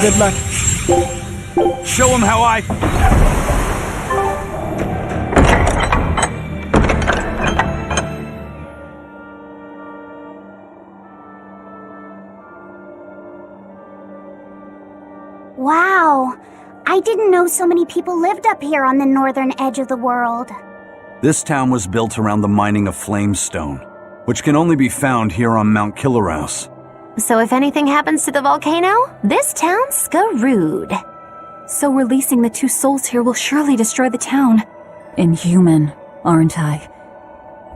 good luck. Show him how I... Wow, I didn't know so many people lived up here on the northern edge of the world. This town was built around the mining of flamestone, which can only be found here on Mount Killerhouse. So if anything happens to the volcano, this town's screwed. So releasing the two souls here will surely destroy the town. Inhuman, aren't I?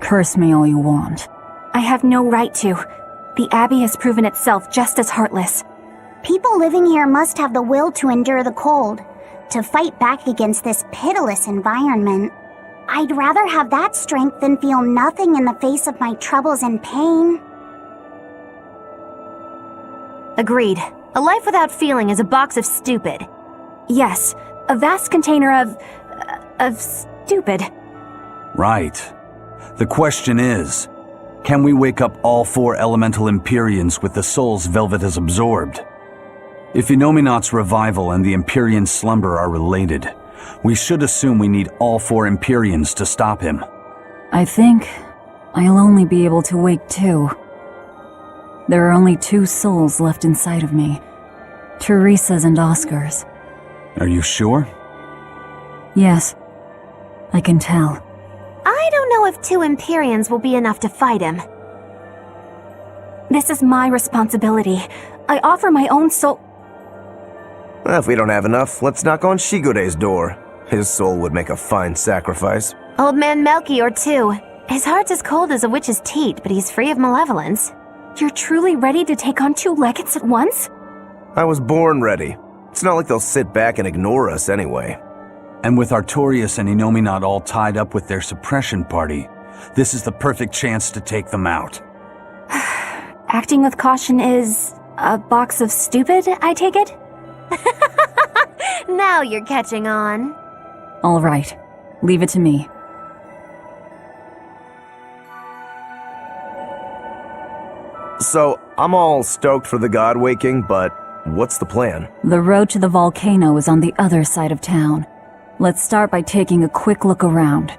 Curse me all you want. I have no right to. The Abbey has proven itself just as heartless. People living here must have the will to endure the cold, to fight back against this pitiless environment. I'd rather have that strength than feel nothing in the face of my troubles and pain. Agreed. A life without feeling is a box of stupid. Yes, a vast container of stupid. Right. The question is, can we wake up all 4 elemental Empyreans with the souls Velvet has absorbed? If Inominat's revival and the Empyrean slumber are related, we should assume we need all 4 Empyreans to stop him. I think I'll only be able to wake 2. There are only 2 souls left inside of me. Teresa's and Oscar's. Are you sure? Yes, I can tell. I don't know if 2 Empyreans will be enough to fight him. This is my responsibility. I offer my own soul. Well, if we don't have enough, let's knock on Shigode's door. His soul would make a fine sacrifice. Old man Melchior, too. His heart's as cold as a witch's teat, but he's free of malevolence. You're truly ready to take on 2 legates at once? I was born ready. It's not like they'll sit back and ignore us anyway. And with Artorias and Inominat all tied up with their suppression party, this is the perfect chance to take them out. Acting with caution is a box of stupid, I take it? Now you're catching on. All right, leave it to me. So, I'm all stoked for the god waking, but what's the plan? The road to the volcano is on the other side of town. Let's start by taking a quick look around.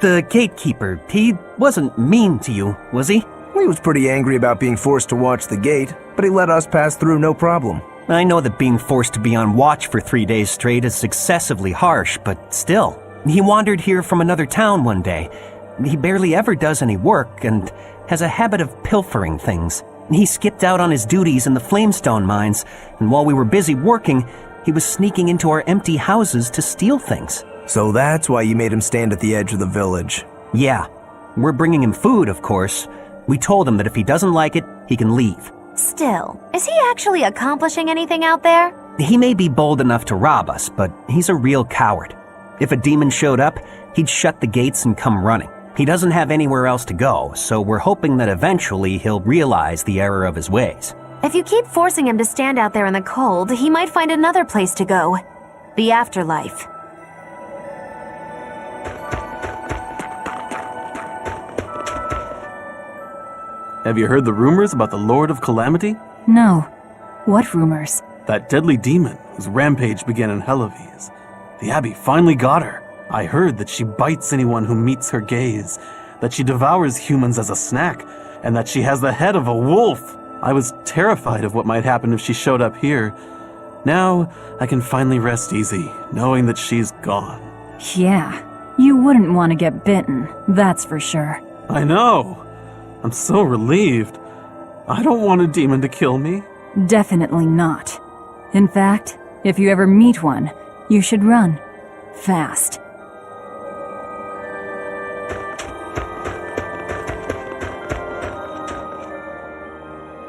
The gatekeeper, he wasn't mean to you, was he? He was pretty angry about being forced to watch the gate, but he let us pass through no problem. I know that being forced to be on watch for 3 days straight is excessively harsh, but still. He wandered here from another town one day. He barely ever does any work and has a habit of pilfering things. He skipped out on his duties in the Flamestone mines, and while we were busy working, he was sneaking into our empty houses to steal things. So that's why you made him stand at the edge of the village. Yeah. We're bringing him food, of course. We told him that if he doesn't like it, he can leave. Still, is he actually accomplishing anything out there? He may be bold enough to rob us, but he's a real coward. If a demon showed up, he'd shut the gates and come running. He doesn't have anywhere else to go, so we're hoping that eventually he'll realize the error of his ways. If you keep forcing him to stand out there in the cold, he might find another place to go. The afterlife. Have you heard the rumors about the Lord of Calamity? No. What rumors? That deadly demon whose rampage began in Helives. The Abbey finally got her. I heard that she bites anyone who meets her gaze, that she devours humans as a snack, and that she has the head of a wolf. I was terrified of what might happen if she showed up here. Now, I can finally rest easy, knowing that she's gone. Yeah, you wouldn't want to get bitten, that's for sure. I know. I'm so relieved. I don't want a demon to kill me. Definitely not. In fact, if you ever meet one, you should run. Fast.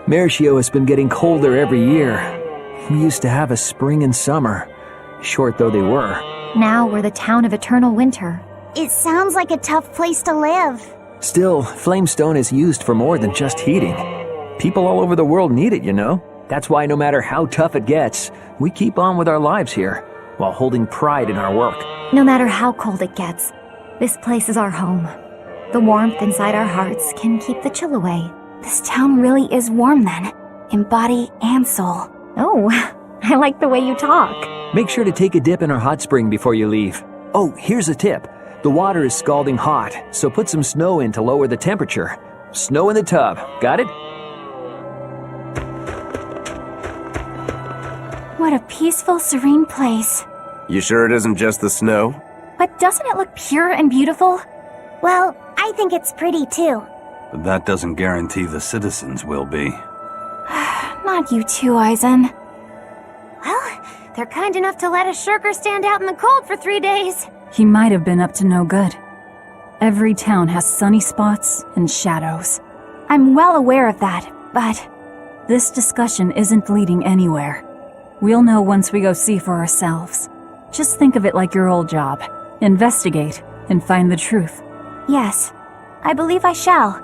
Mercio has been getting colder every year. We used to have a spring and summer, short though they were. Now we're the town of eternal winter. It sounds like a tough place to live. Still, Flamestone is used for more than just heating. People all over the world need it, you know? That's why no matter how tough it gets, we keep on with our lives here, while holding pride in our work. No matter how cold it gets, this place is our home. The warmth inside our hearts can keep the chill away. This town really is warm then, in body and soul. Oh, I like the way you talk. Make sure to take a dip in our hot spring before you leave. Oh, here's a tip. The water is scalding hot, so put some snow in to lower the temperature. Snow in the tub, got it? What a peaceful, serene place. You sure it isn't just the snow? But doesn't it look pure and beautiful? Well, I think it's pretty too. But that doesn't guarantee the citizens will be. Not you too, Eisen. Well, they're kind enough to let a shirker stand out in the cold for 3 days. He might have been up to no good. Every town has sunny spots and shadows. I'm well aware of that, but This discussion isn't leading anywhere. We'll know once we go see for ourselves. Just think of it like your old job. Investigate and find the truth. yes, I believe I shall.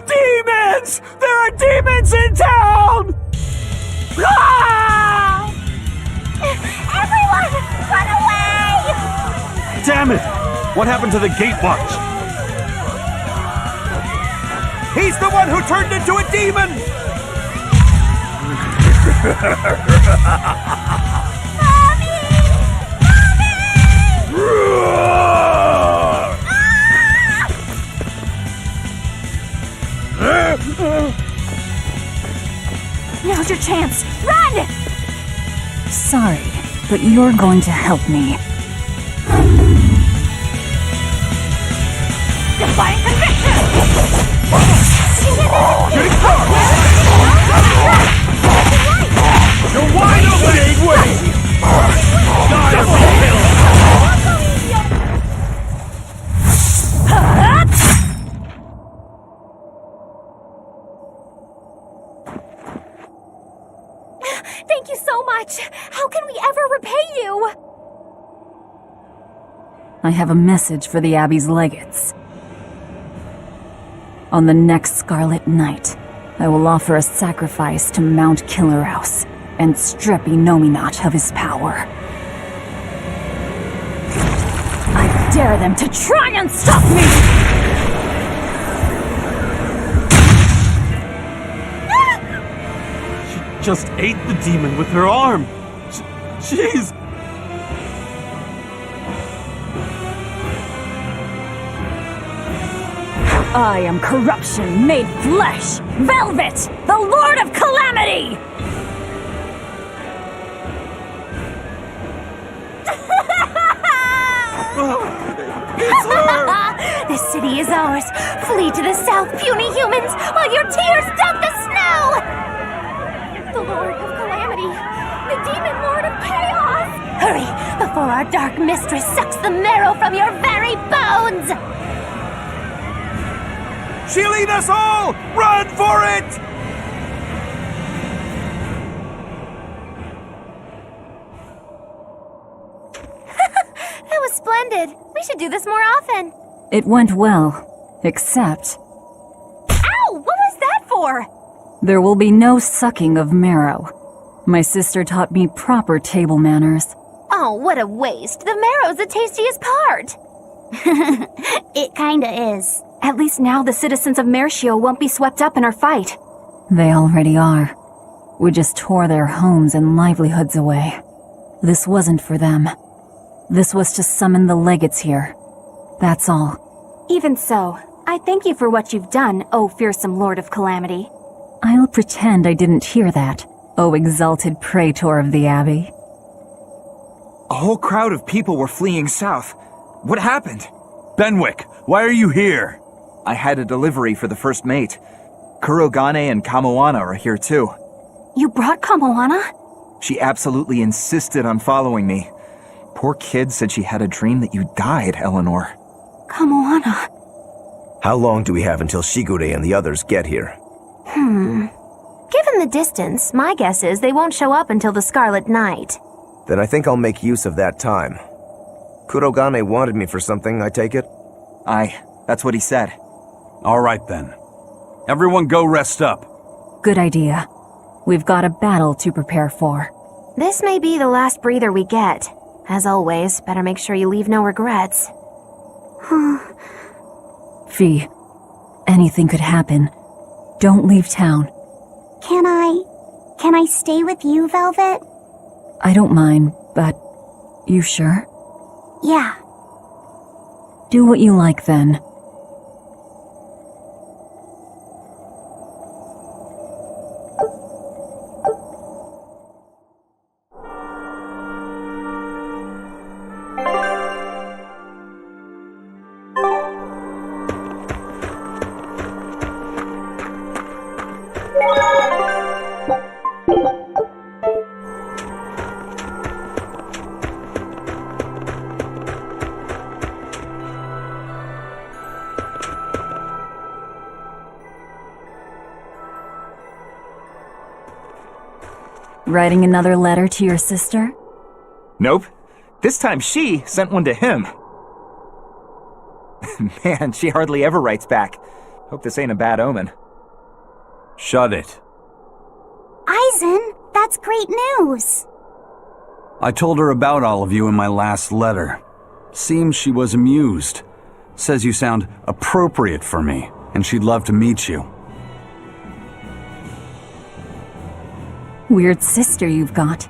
Demons! There are demons in town! Ah! Everyone, run away! Damn it! What happened to the gate watch? He's the one who turned into a demon! Now's your chance! Run! Sorry, but you're going to help me. Defying conviction! Getting caught! You're wide open! Way! Gotta be killed! Thank you so much! How can we ever repay you? I have a message for the Abbey's legates. On the next Scarlet Night, I will offer a sacrifice to Mount Killerhouse and strip Inominat of his power. I dare them to try and stop me! Just ate the demon with her arm. She's... I am corruption made flesh! Velvet, the Lord of Calamity! It's her! The city is ours. Flee to the south, puny humans, while your tears dump the snow! The Lord of Calamity, the Demon Lord of Chaos! Hurry, before our dark mistress sucks the marrow from your very bones! She'll eat us all! Run for it! That was splendid. We should do this more often. It went well, except Ow! What was that for? there will be no sucking of marrow. My sister taught me proper table manners. Oh, what a waste. The marrow's the tastiest part. It kinda is. At least now the citizens of Mercio won't be swept up in our fight. They already are. We just tore their homes and livelihoods away. This wasn't for them. This was to summon the legates here. That's all. Even so, I thank you for what you've done, O fearsome Lord of Calamity. I'll pretend I didn't hear that, O exalted praetor of the Abbey. whole crowd of people were fleeing south. What happened? Benwick, why are you here? I had a delivery for the first mate. Kurogane and Kamoana are here too. You brought Kamoana? She absolutely insisted on following me. Poor kid said she had a dream that you died, Eleanor. Kamoana. How long do we have until Shigure and the others get here? Given the distance, my guess is they won't show up until the Scarlet Night. Then I think I'll make use of that time. Kurogane wanted me for something, I take it? Aye, that's what he said. All right then. Everyone go rest up. Good idea. We've got a battle to prepare for. This may be the last breather we get. As always, better make sure you leave no regrets. Fee, anything could happen. Don't leave town. Can I stay with you, Velvet? I don't mind, but you sure? Yeah. Do what you like then. Writing another letter to your sister? Nope. This time she sent one to him. Man, she hardly ever writes back. Hope this ain't a bad omen. Shut it. Aizen, that's great news. I told her about all of you in my last letter. Seems she was amused. Says you sound appropriate for me, and she'd love to meet you. Weird sister you've got.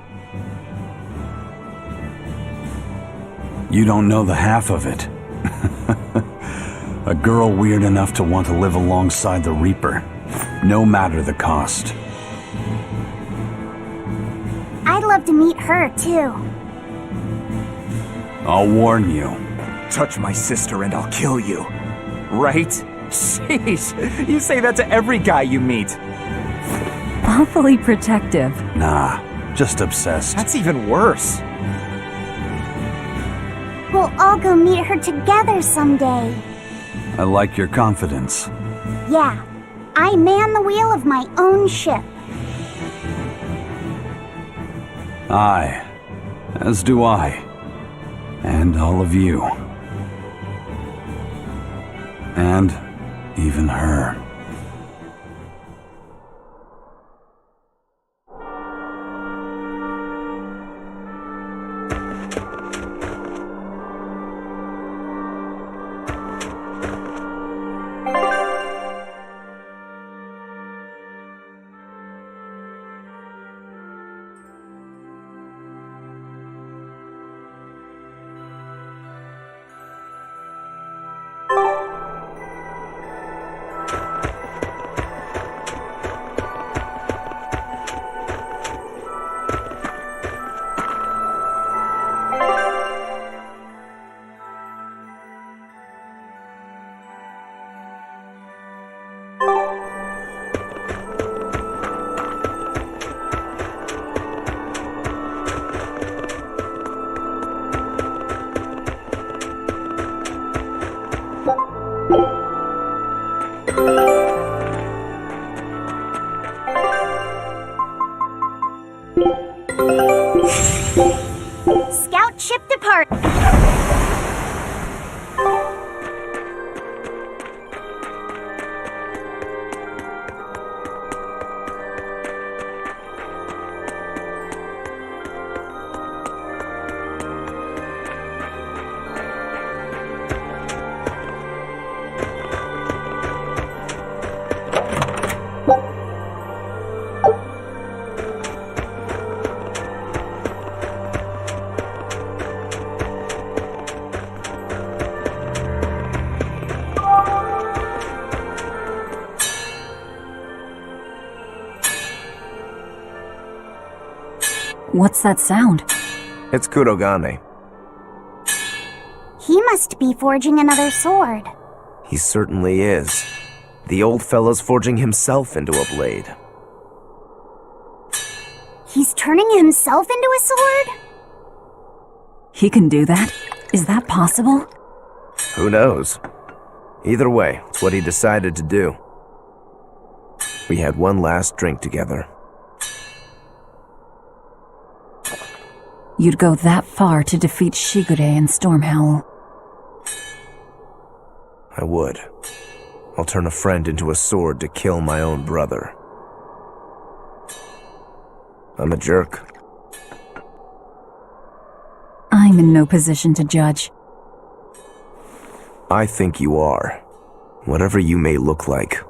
You don't know the half of it. A girl weird enough to want to live alongside the Reaper, no matter the cost. I'd love to meet her, too. I'll warn you. Touch my sister and I'll kill you. Right? Sheesh, you say that to every guy you meet. Awfully protective. Nah, just obsessed. That's even worse. We'll all go meet her together someday. I like your confidence. Yeah, I man the wheel of my own ship. Aye, as do I. And all of you. And even her. Scout ship depart. What's that sound? It's Kurogane. He must be forging another sword. He certainly is. The old fella's forging himself into a blade. He's turning himself into a sword? He can do that? Is that possible? Who knows? Either way, it's what he decided to do. We had one last drink together. You'd go that far to defeat Shigure and Stormhowl. I would. I'll turn a friend into a sword to kill my own brother. I'm a jerk. I'm in no position to judge. I think you are. Whatever you may look like,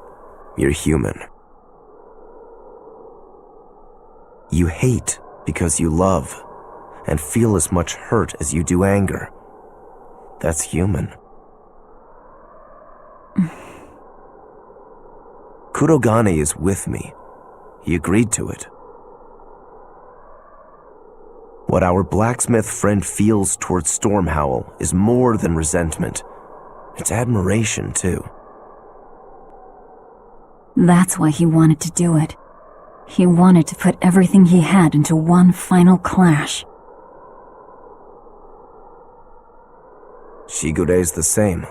you're human. You hate because you love, and feel as much hurt as you do anger. That's human. Kurogane is with me. He agreed to it. What our blacksmith friend feels towards Stormhowl is more than resentment. It's admiration, too. That's why he wanted to do it. He wanted to put everything he had into one final clash. Shigure's the same.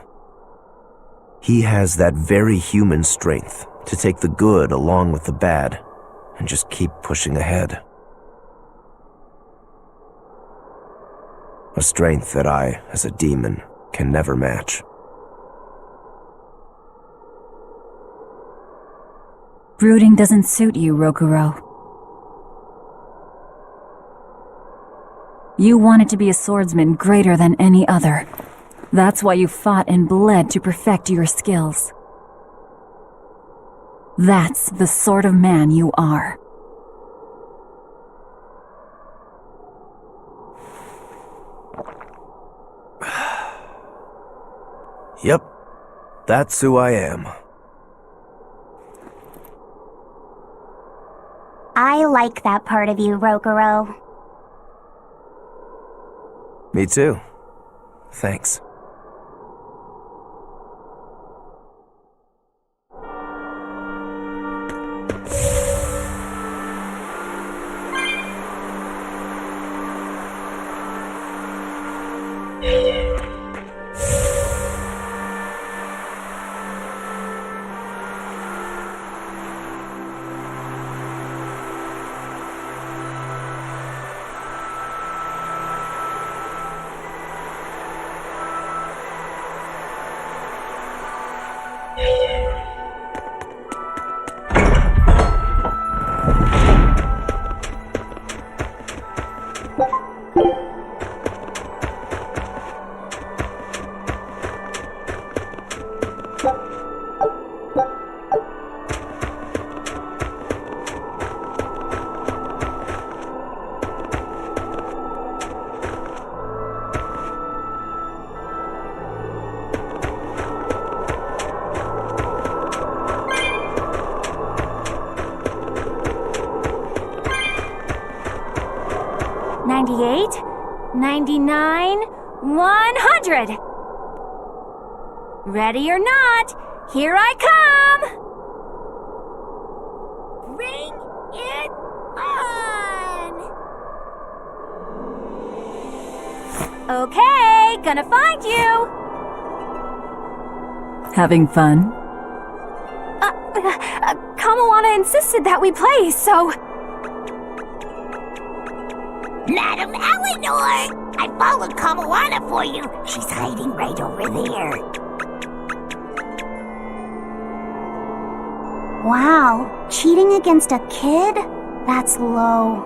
He has that very human strength to take the good along with the bad and just keep pushing ahead. A strength that I, as a demon, can never match. Brooding doesn't suit you, Rokuro. You wanted to be a swordsman greater than any other. That's why you fought and bled to perfect your skills. That's the sort of man you are. Yep, that's who I am. I like that part of you, Rokuro. Me too. Thanks. $98, $99, $100. Ready or not, here I come! Bring it on! Okay, gonna find you! Having fun? Kamawana insisted that we play, so... Madam Eleanor! I followed Kamawana for you. She's hiding right over there. Wow, cheating against a kid? That's low.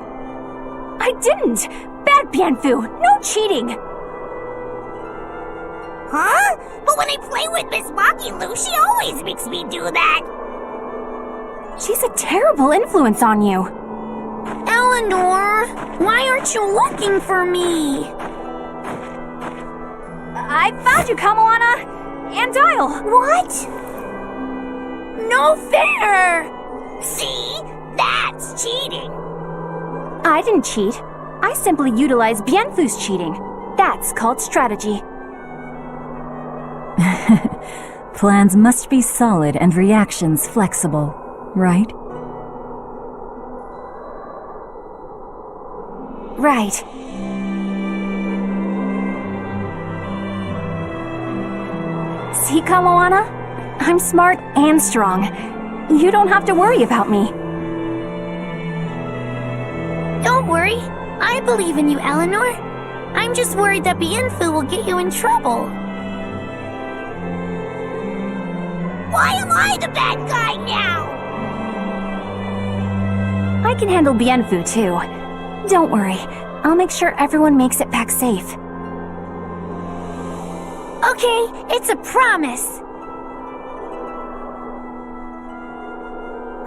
I didn't! Bad Bianfu! No cheating! Huh? But when I play with Miss Makilu, she always makes me do that. She's a terrible influence on you. Eleanor, why aren't you looking for me? I found you, Kamawana! And Dial! What? No fair! See? That's cheating. I didn't cheat. I simply utilize Bienfu's cheating. That's called strategy. Plans must be solid and reactions flexible, right? Right. See, Kamoana? I'm smart and strong. You don't have to worry about me. Don't worry. I believe in you, Eleanor. I'm just worried that Bienfu will get you in trouble. Why am I the bad guy now? I can handle Bienfu too. Don't worry. I'll make sure everyone makes it back safe. Okay, it's a promise.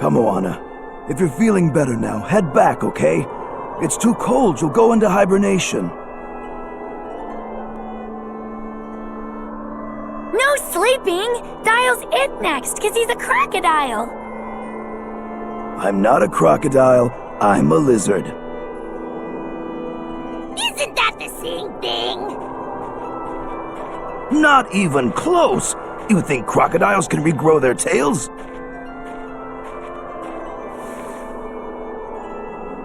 Come, Moana. If you're feeling better now, head back, okay? It's too cold, you'll go into hibernation. No sleeping! Dial's it next, because he's a crocodile. I'm not a crocodile, I'm a lizard. Isn't that the same thing? Not even close! You think crocodiles can regrow their tails?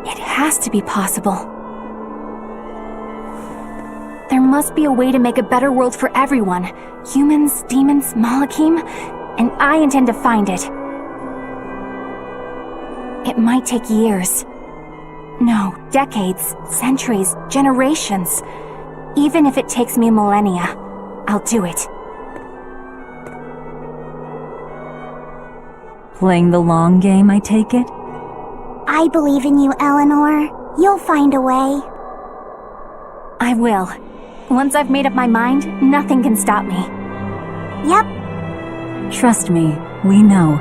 It has to be possible. There must be a way to make a better world for everyone. Humans, demons, Malakim, and I intend to find it. It might take years. No, decades, centuries, generations. Even if it takes me millennia, I'll do it. Playing the long game, I take it? I believe in you, Eleanor. You'll find a way. I will. Once I've made up my mind, nothing can stop me. Yep. Trust me, we know.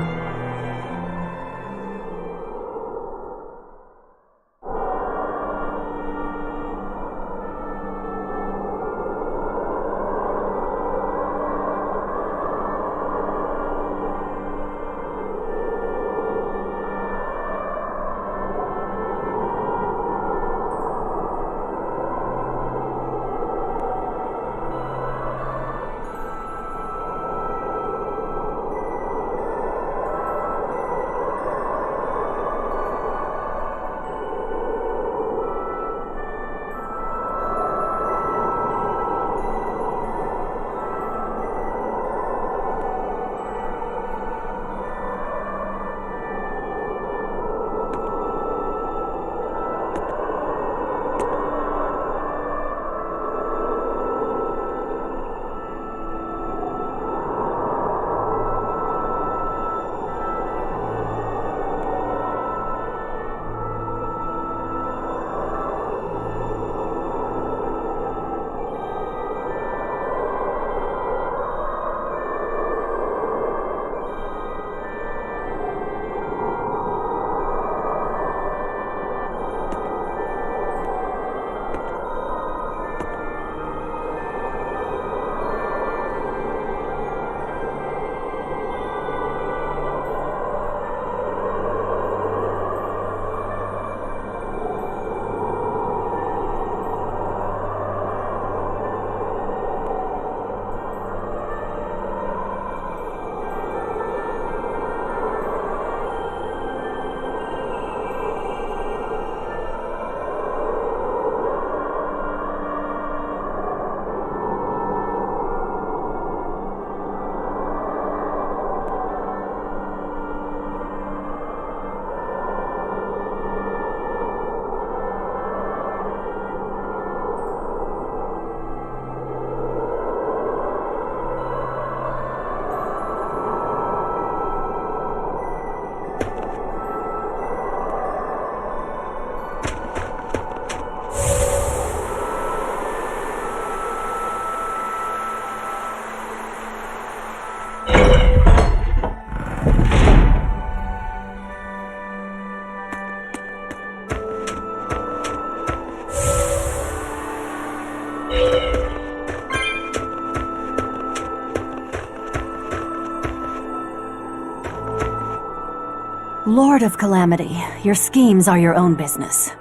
Lord of Calamity, your schemes are your own business.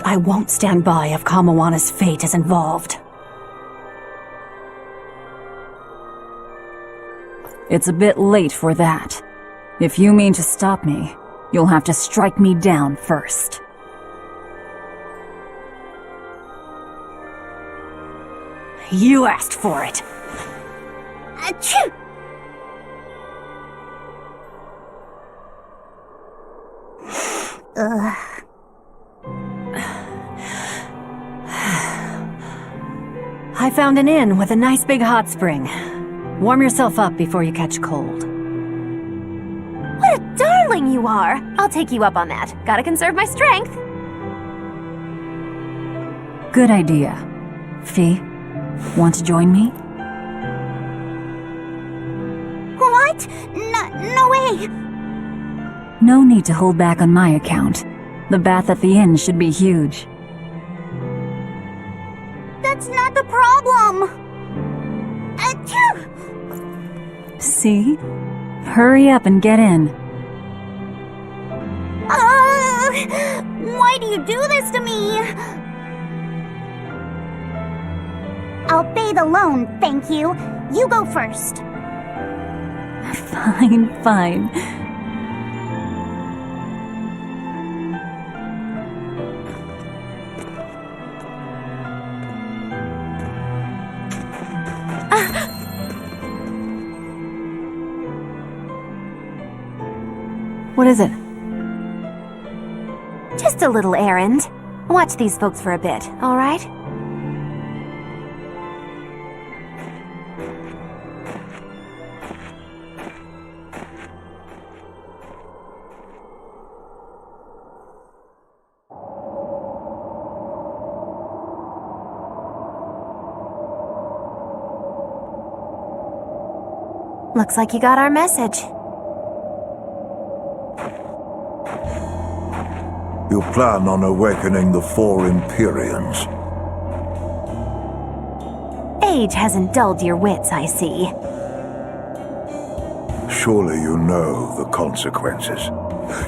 But I won't stand by if Kamawana's fate is involved. It's a bit late for that. If you mean to stop me, you'll have to strike me down first. You asked for it. Achoo! I found an inn with a nice big hot spring. Warm yourself up before you catch cold. What a darling you are! I'll take you up on that. Gotta conserve my strength. Good idea. Fee, want to join me? What? No way! No need to hold back on my account. The bath at the inn should be huge. That's not the problem! Achoo! See? Hurry up and get in. Why do you do this to me? I'll pay the loan, thank you. You go first. Fine, fine. What is it? Just a little errand. Watch these folks for a bit, all right? Looks like you got our message. You plan on awakening the 4 Empyreans. Age hasn't dulled your wits, I see. Surely you know the consequences.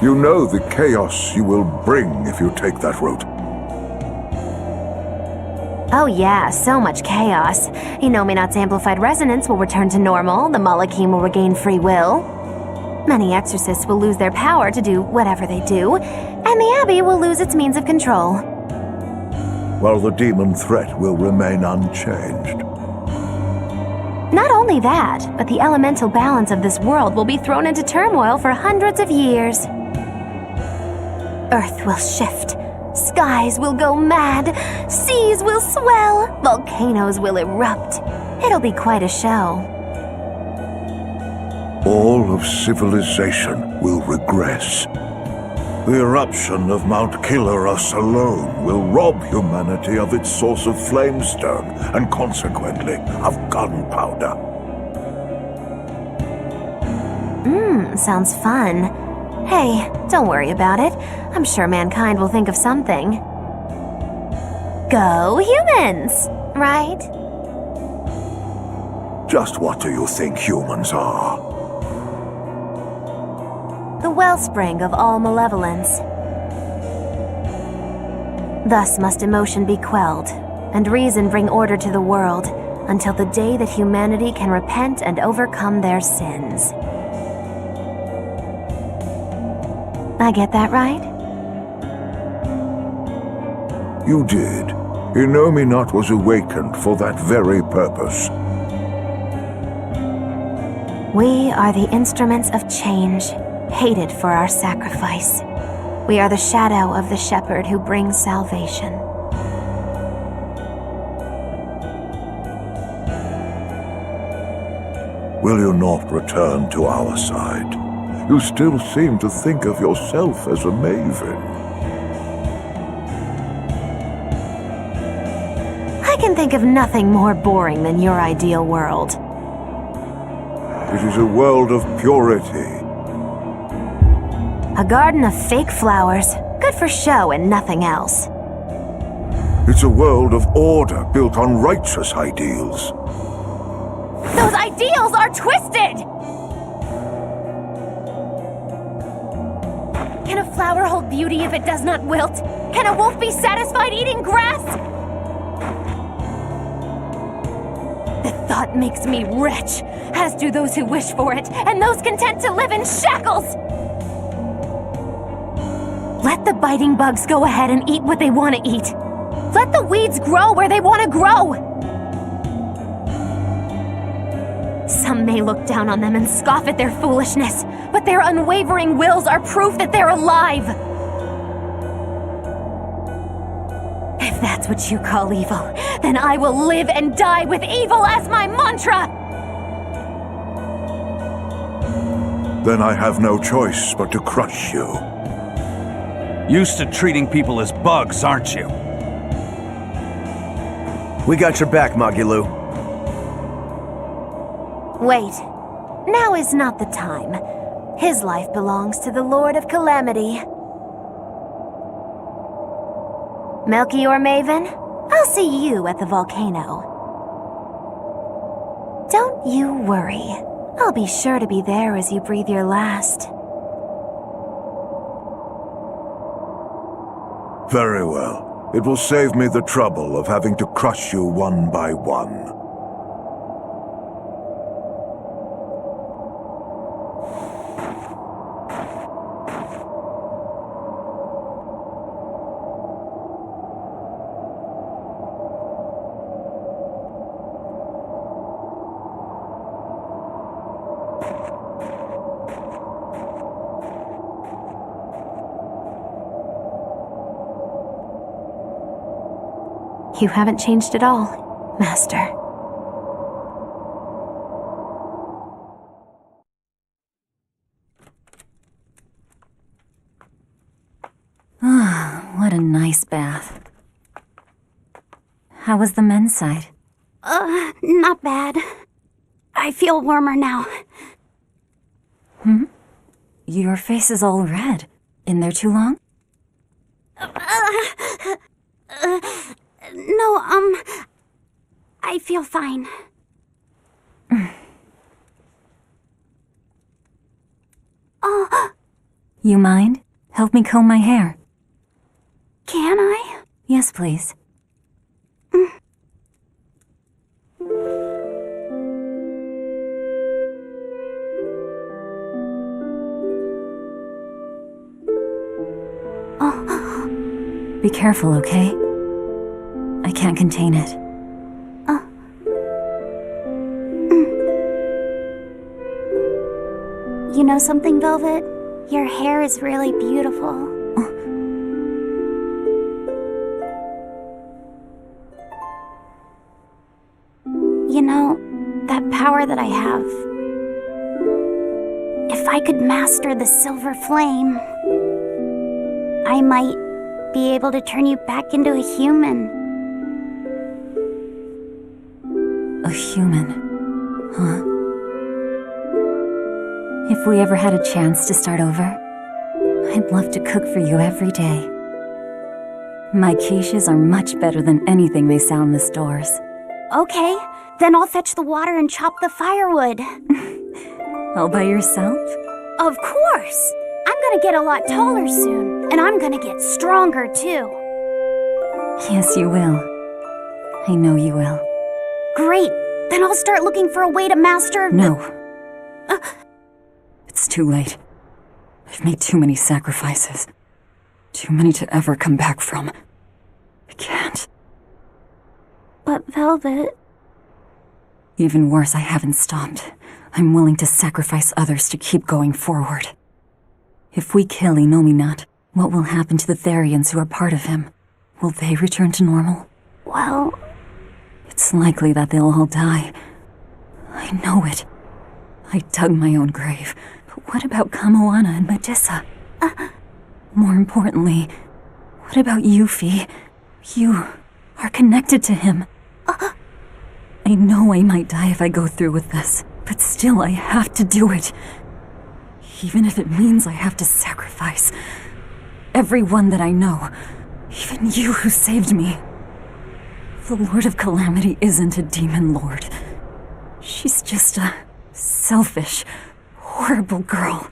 You know the chaos you will bring if you take that route. Oh yeah, so much chaos. Inominat's amplified resonance will return to normal, the Malachim will regain free will. Many exorcists will lose their power to do whatever they do, and the Abbey will lose its means of control. While the demon threat will remain unchanged. Not only that, but the elemental balance of this world will be thrown into turmoil for hundreds of years. Earth will shift. Skies will go mad. Seas will swell. Volcanoes will erupt. It'll be quite a show. All of civilization will regress. The eruption of Mount Kilaros alone will rob humanity of its source of flamestone and consequently of gunpowder. Sounds fun. Hey, don't worry about it. I'm sure mankind will think of something. Go humans, right? Just what do you think humans are? The wellspring of all malevolence. Thus must emotion be quelled, and reason bring order to the world, until the day that humanity can repent and overcome their sins. I get that right? You did. Inominat was awakened for that very purpose. We are the instruments of change, hated for our sacrifice. We are the shadow of the shepherd who brings salvation. Will you not return to our side? You still seem to think of yourself as a maven. I can think of nothing more boring than your ideal world. It is a world of purity. A garden of fake flowers, good for show and nothing else. It's a world of order built on righteous ideals. Those ideals are twisted! Can a flower hold beauty if it does not wilt? Can a wolf be satisfied eating grass? The thought makes me wretch, as do those who wish for it, and those content to live in shackles! Let the biting bugs go ahead and eat what they want to eat. Let the weeds grow where they want to grow! Some may look down on them and scoff at their foolishness, but their unwavering wills are proof that they're alive. If that's what you call evil, then I will live and die with evil as my mantra! Then I have no choice but to crush you. Used to treating people as bugs, aren't you? We got your back, Magilu. Wait. Now is not the time. His life belongs to the Lord of Calamity. Melchior Maven, I'll see you at the volcano. Don't you worry. I'll be sure to be there as you breathe your last. Very well. It will save me the trouble of having to crush you one by one. You haven't changed at all, Master. Ah, what a nice bath. How was the men's side? Not bad. I feel warmer now. Your face is all red. In there too long? No, I feel fine. Oh, You mind? Help me comb my hair. can I? Yes, please. Be careful, okay? I can't contain it. You know something, Velvet? Your hair is really beautiful. You know, that power that I have. If I could master the silver flame, I might be able to turn you back into a human. A human, huh? If we ever had a chance to start over, I'd love to cook for you every day. My quiches are much better than anything they sell in the stores. Okay, then I'll fetch the water and chop the firewood. All by yourself? Of course! I'm gonna get a lot taller soon, and I'm gonna get stronger too. Yes, you will. I know you will. Great! Then I'll start looking for a way to master... No. It's too late. I've made too many sacrifices. Too many to ever come back from. I can't. But Velvet... Even worse, I haven't stopped. I'm willing to sacrifice others to keep going forward. If we kill Inominat, what will happen to the Therians who are part of him? Will they return to normal? Well... It's likely that they'll all die. I know it. I dug my own grave. But what about Kamoana and Medissa? More importantly, what about you, Fee? You are connected to him. I know I might die if I go through with this, but still I have to do it. Even if it means I have to sacrifice everyone that I know, even you who saved me. The Lord of Calamity isn't a demon lord. She's just a selfish, horrible girl.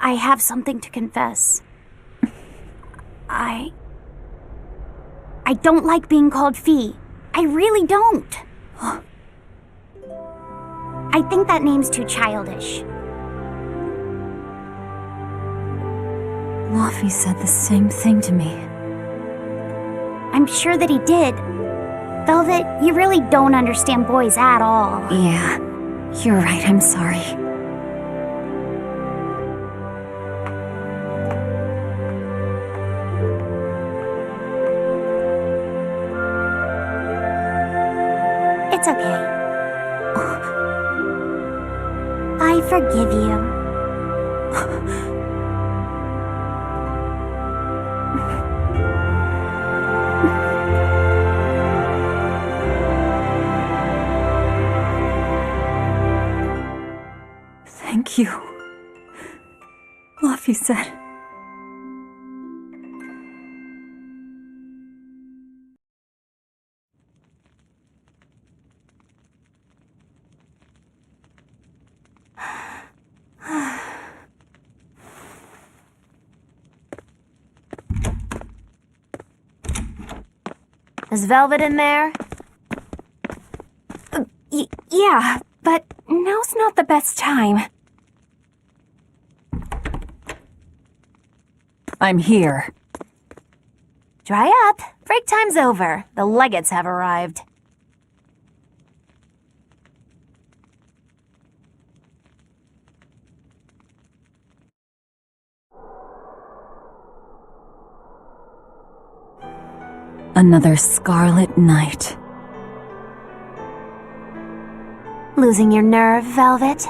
I have something to confess. I don't like being called Fee. I really don't. I think that name's too childish. Laufey said the same thing to me. I'm sure that he did. Velvet, you really don't understand boys at all. Yeah, you're right, I'm sorry. It's okay. I forgive you. Thank you. Laufey said. Is Velvet in there? Yeah, but now's not the best time. I'm here. Dry up. Break time's over. The Legates have arrived. Another scarlet night. Losing your nerve, Velvet?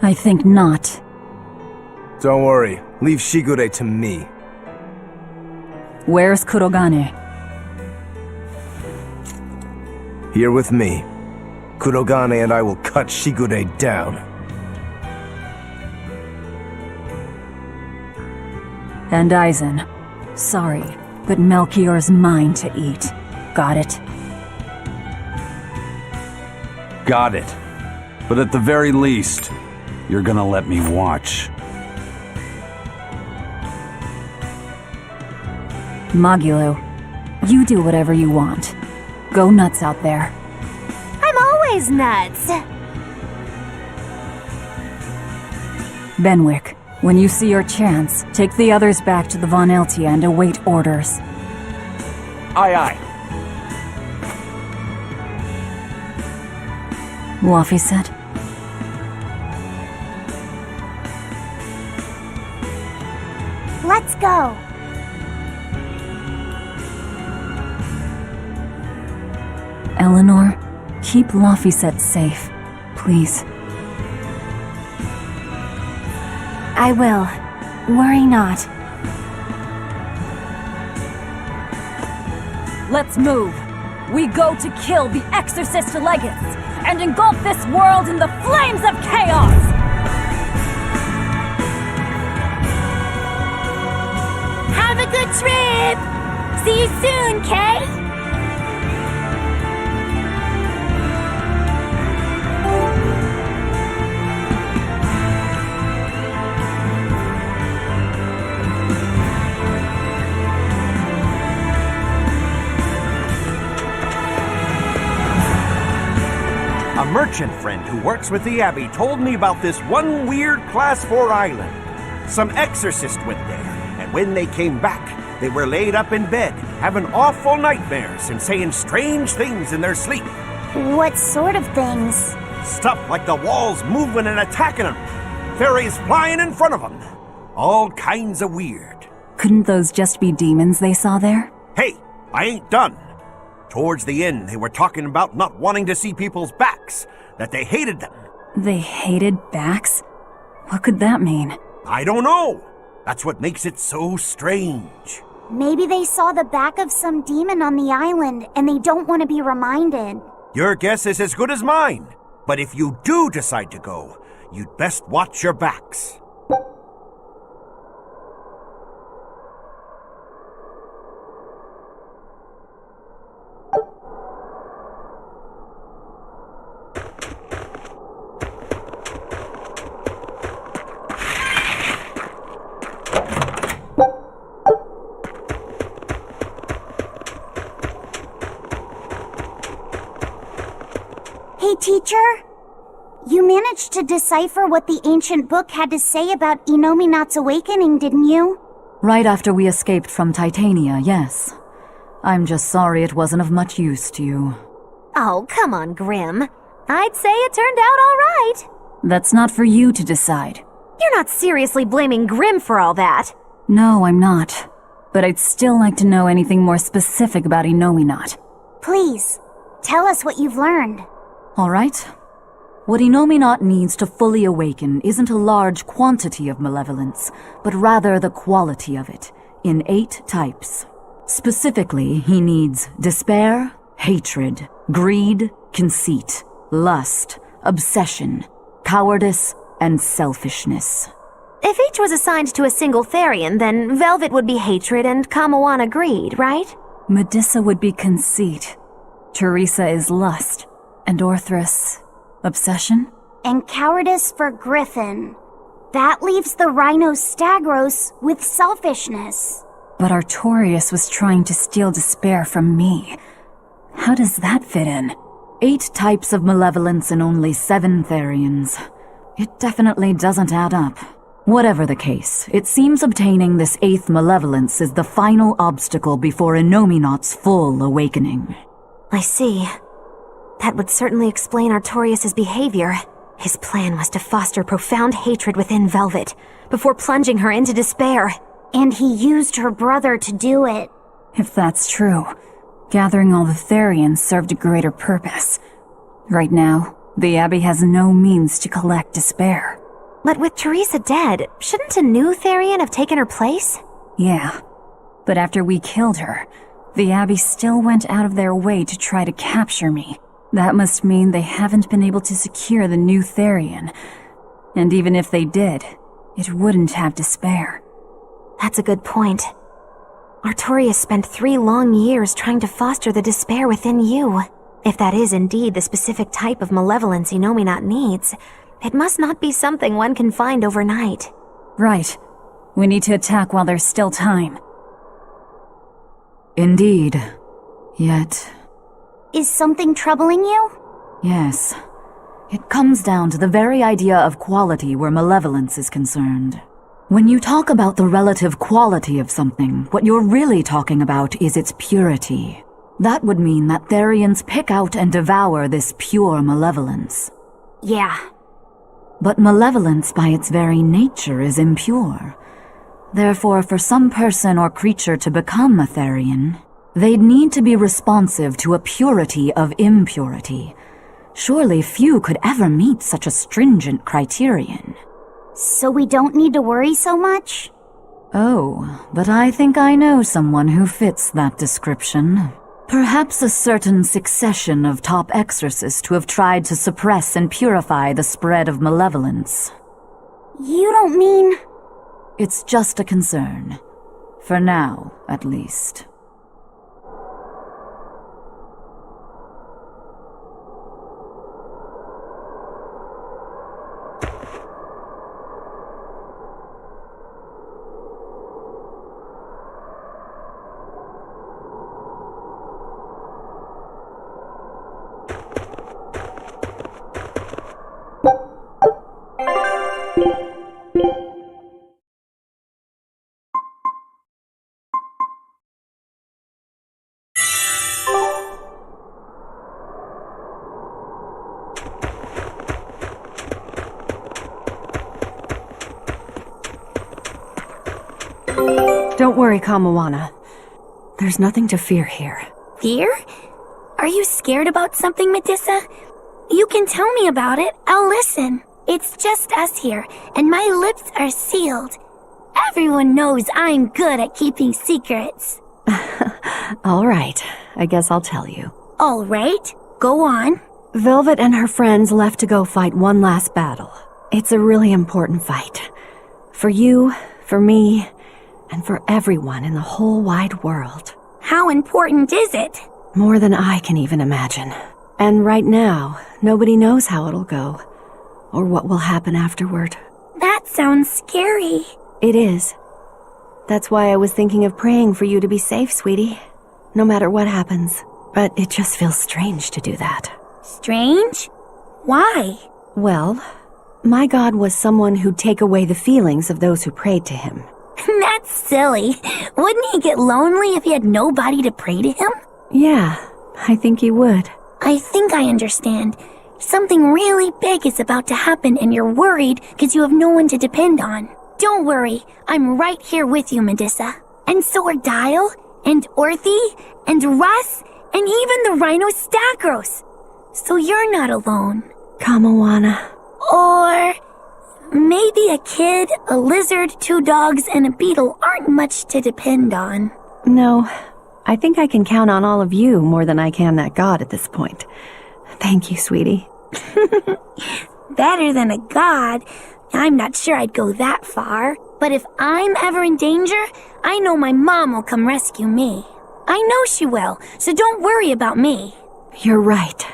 I think not. Don't worry, leave Shigure to me. Where's Kurogane? Here with me. Kurogane and I will cut Shigure down. And Aizen. Sorry, but Melchior's mine to eat. Got it? Got it. But at the very least, you're gonna let me watch. Magilo, you do whatever you want. Go nuts out there. I'm always nuts! Benwick, when you see your chance, take the others back to the Von Eltia and await orders. Aye, aye. Laufey said. Let's go. Eleanor, keep Laufey safe, please. I will. Worry not. Let's move. We go to kill the Exorcist Legates and engulf this world in the flames of chaos! Have a good trip! See you soon, Kay! A merchant friend who works with the Abbey told me about this one weird Class 4 island. Some exorcist went there, and when they came back, they were laid up in bed, having awful nightmares and saying strange things in their sleep. What sort of things? Stuff like the walls moving and attacking them, fairies flying in front of them. All kinds of weird. Couldn't those just be demons they saw there? Hey, I ain't done. Towards the end, they were talking about not wanting to see people's backs, that they hated them. They hated backs? What could that mean? I don't know. That's what makes it so strange. Maybe they saw the back of some demon on the island and they don't want to be reminded. Your guess is as good as mine. But if you do decide to go, you'd best watch your backs. teacher? You managed to decipher what the ancient book had to say about Inominat's awakening, didn't you? Right after we escaped from Titania, yes. I'm just sorry it wasn't of much use to you. Oh, come on, Grim. I'd say it turned out all right. That's not for you to decide. You're not seriously blaming Grim for all that. No, I'm not. But I'd still like to know anything more specific about Inominat. Please, tell us what you've learned. All right. What Inominat needs to fully awaken isn't a large quantity of malevolence, but rather the quality of it, in 8 types. Specifically, he needs despair, hatred, greed, conceit, lust, obsession, cowardice, and selfishness. If each was assigned to a single Therian, then Velvet would be hatred and Kamawana greed, right? Medissa would be conceit. Teresa is lust. And Orthrus, obsession? And cowardice for Griffin. That leaves the Rhino Stagros with selfishness. But Artorius was trying to steal despair from me. How does that fit in? 8 types of malevolence and only 7 Therians. It definitely doesn't add up. Whatever the case, it seems obtaining this 8th malevolence is the final obstacle before Inominat's full awakening. I see. That would certainly explain Artorius' behavior. His plan was to foster profound hatred within Velvet, before plunging her into despair. And he used her brother to do it. If that's true, gathering all the Therians served a greater purpose. Right now, the Abbey has no means to collect despair. But with Teresa dead, shouldn't a new Therian have taken her place? Yeah, but after we killed her, the Abbey still went out of their way to try to capture me. That must mean they haven't been able to secure the new Therian. And even if they did, it wouldn't have despair. That's a good point. Artorius spent 3 long years trying to foster the despair within you. If that is indeed the specific type of malevolence Inominat needs, it must not be something one can find overnight. Right. We need to attack while there's still time. Indeed. Yet... Is something troubling you? Yes. It comes down to the very idea of quality where malevolence is concerned. When you talk about the relative quality of something, what you're really talking about is its purity. That would mean that Therians pick out and devour this pure malevolence. Yeah. But malevolence by its very nature is impure. Therefore, for some person or creature to become a Therian, they'd need to be responsive to a purity of impurity. Surely few could ever meet such a stringent criterion. So we don't need to worry so much? Oh, but I think I know someone who fits that description. Perhaps a certain succession of top exorcists who have tried to suppress and purify the spread of malevolence. You don't mean... It's just a concern. For now, at least. Don't worry, Kamawana. There's nothing to fear here. Fear? Are you scared about something, Medissa? You can tell me about it. I'll listen. It's just us here, and my lips are sealed. Everyone knows I'm good at keeping secrets. All right, I guess I'll tell you. All right, go on. Velvet and her friends left to go fight one last battle. It's a really important fight. For you, for me, and for everyone in the whole wide world. How important is it? More than I can even imagine. And right now, nobody knows how it'll go, or what will happen afterward. That sounds scary. It is. That's why I was thinking of praying for you to be safe, sweetie. No matter what happens. But it just feels strange to do that. Strange? Why? Well, my god was someone who'd take away the feelings of those who prayed to him. That's silly. Wouldn't he get lonely if he had nobody to pray to him? Yeah, I think he would. I think I understand. Something really big is about to happen and you're worried because you have no one to depend on. Don't worry, I'm right here with you, Medusa. And so are Dial, and Orthy, and Russ, and even the Rhino Stagros. So you're not alone. Kamawana. Or maybe a kid, a lizard, 2 dogs, and a beetle aren't much to depend on. No, I think I can count on all of you more than I can that god at this point. Thank you, sweetie. Better than a god. I'm not sure I'd go that far. But if I'm ever in danger, I know my mom will come rescue me. I know she will, so don't worry about me. You're right.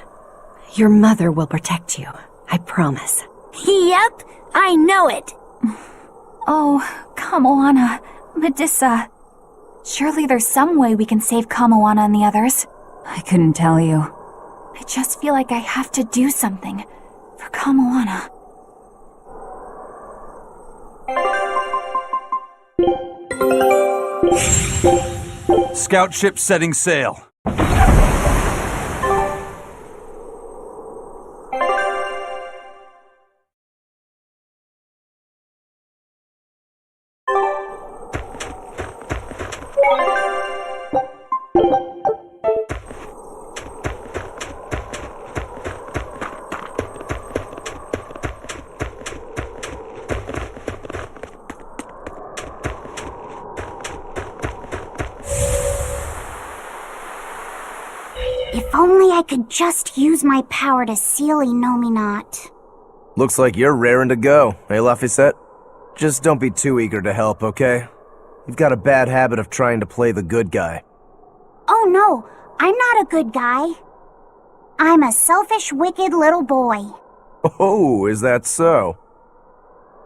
Your mother will protect you. I promise. Yep, I know it. Oh, Kamawana, Medusa. Surely there's some way we can save Kamawana and the others. I couldn't tell you. I just feel like I have to do something for Kamawana. Scout ship setting sail. If only I could just use my power to seal Enominat. Looks like you're raring to go, eh, Laphicet? Just don't be too eager to help, okay? You've got a bad habit of trying to play the good guy. Oh no, I'm not a good guy. I'm a selfish, wicked little boy. Oh, is that so?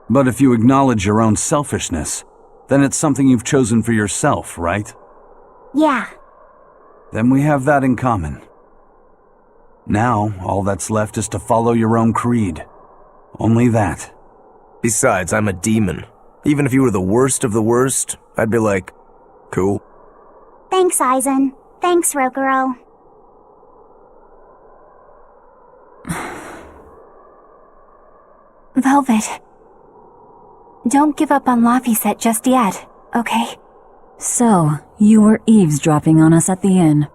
But if you acknowledge your own selfishness, then it's something you've chosen for yourself, right? Yeah. Then we have that in common. Now, all that's left is to follow your own creed. Only that. Besides, I'm a demon. Even if you were the worst of the worst, I'd be like, cool. Thanks, Aizen. Thanks, Rokuro. Velvet. Don't give up on Laphicet just yet, okay? So, you were eavesdropping on us at the inn.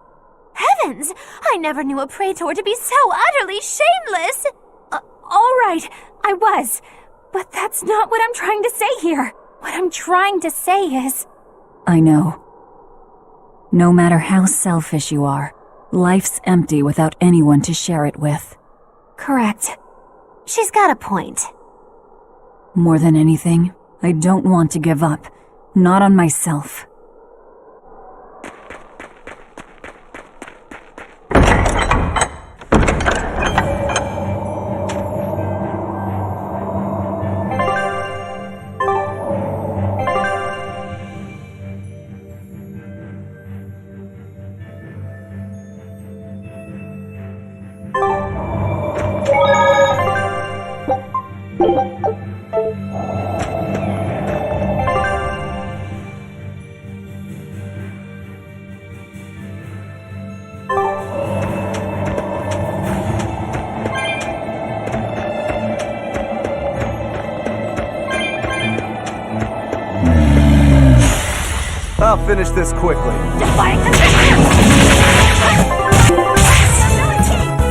Heavens! I never knew a praetor to be so utterly shameless! All right, I was. But that's not what I'm trying to say here. What I'm trying to say is... I know. No matter how selfish you are, life's empty without anyone to share it with. Correct. She's got a point. More than anything, I don't want to give up. Not on myself. I'll finish this quickly. Defying condition!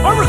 Armor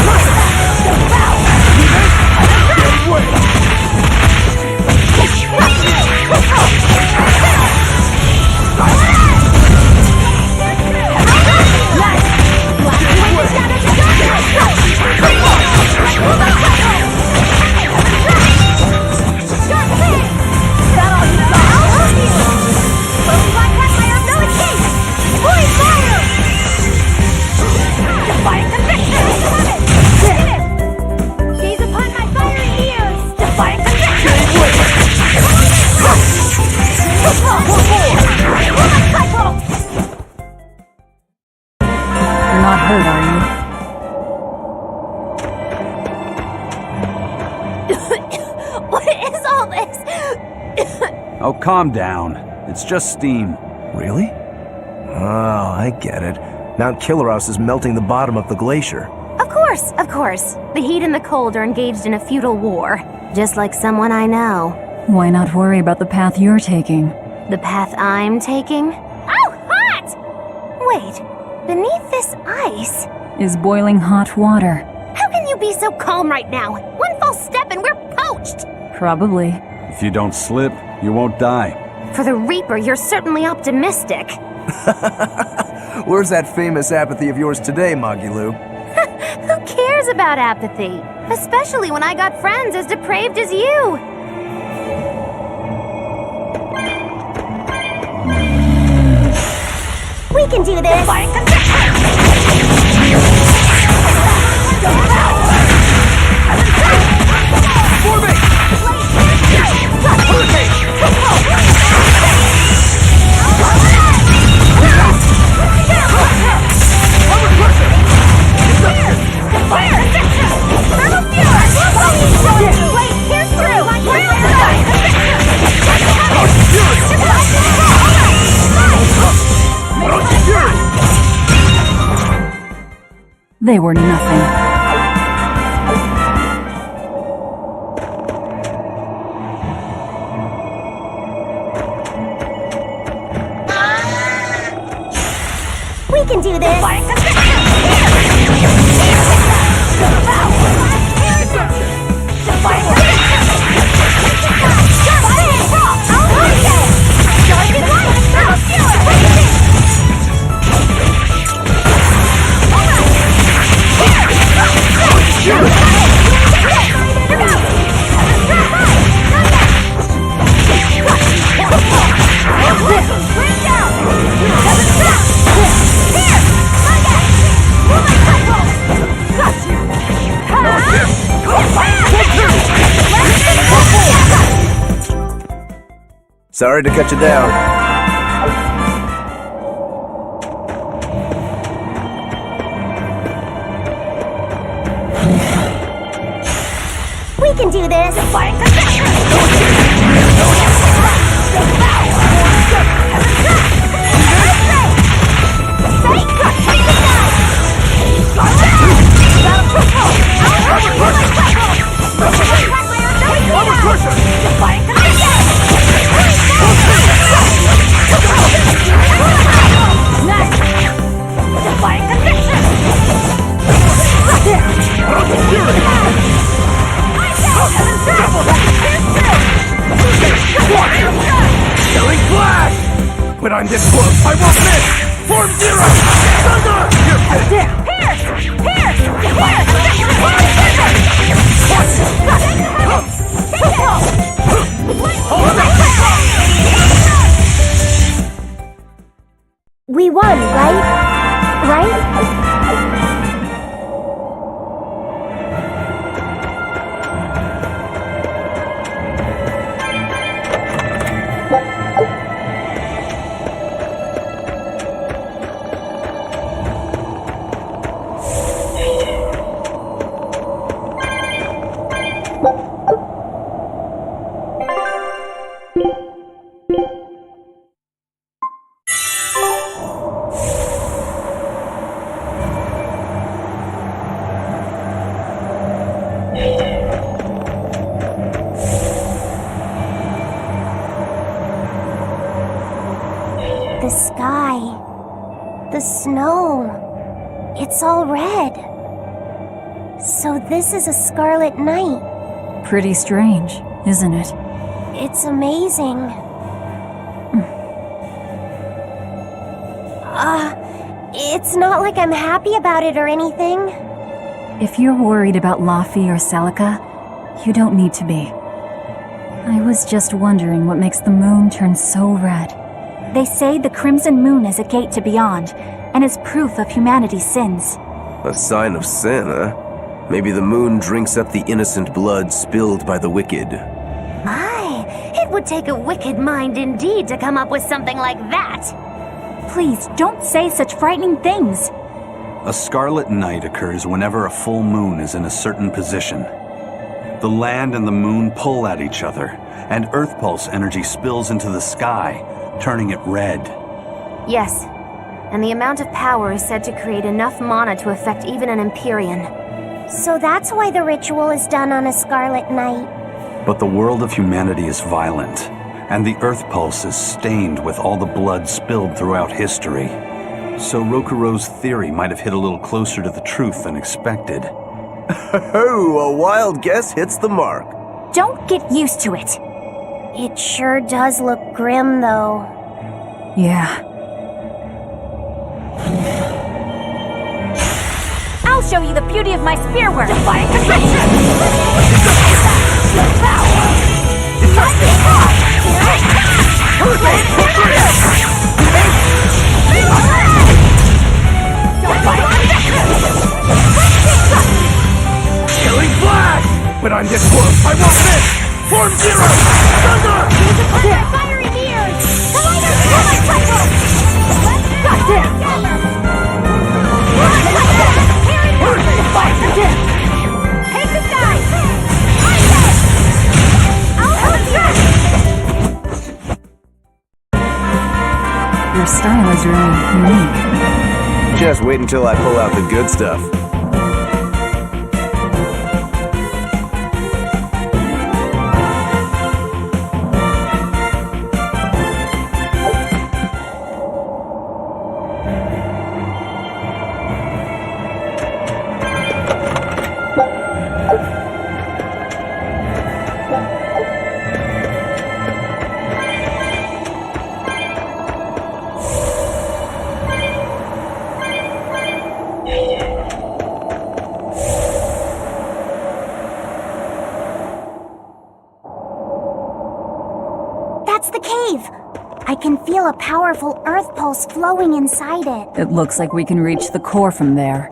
Oh, calm down. It's just steam. Really? Oh, I get it. Mount Kilaros is melting the bottom of the glacier. Of course. The heat and the cold are engaged in a feudal war. Just like someone I know. Why not worry about the path you're taking? The path I'm taking? Oh, hot! Wait, beneath this ice... Is boiling hot water. How can you be so calm right now? One false step and we're poached! Probably. If you don't slip, you won't die. For the Reaper, you're certainly optimistic. Where's that famous apathy of yours today, Magilou? Who cares about apathy? Especially when I got friends as depraved as you. We can do this! They were nothing. We can do this! Sorry to cut you down. We can do this! When I'm this close, I won't miss! Form zero! Thunder! We won, right? Right? The sky, the snow, it's all red. So this is a scarlet night. Pretty strange, isn't it? It's amazing. It's not like I'm happy about it or anything. If you're worried about Laffy or Celica, you don't need to be. I was just wondering what makes the moon turn so red. They say the crimson moon is a gate to beyond, and is proof of humanity's sins. A sign of sin, huh? Maybe the moon drinks up the innocent blood spilled by the wicked. My, it would take a wicked mind indeed to come up with something like that. Please, don't say such frightening things. A scarlet night occurs whenever a full moon is in a certain position. The land and the moon pull at each other, and Earth Pulse energy spills into the sky, turning it red. Yes, and the amount of power is said to create enough mana to affect even an Empyrean. So that's why the ritual is done on a scarlet night. But the world of humanity is violent, and the Earth Pulse is stained with all the blood spilled throughout history. So Rokuro's theory might have hit a little closer to the truth than expected. Oh, a wild guess hits the mark. Don't get used to it. It sure does look grim, though. Yeah. I'll show you the beauty of my spearwork! Defying conviction! Killing flash! But I'm this close, I won't miss! Form zero! Thunder! Fiery beard! Got this! Take the sky! I'll help you! Your style is really unique. Just wait until I pull out the good stuff. That's the cave! I can feel a powerful earth pulse flowing inside it. It looks like we can reach the core from there.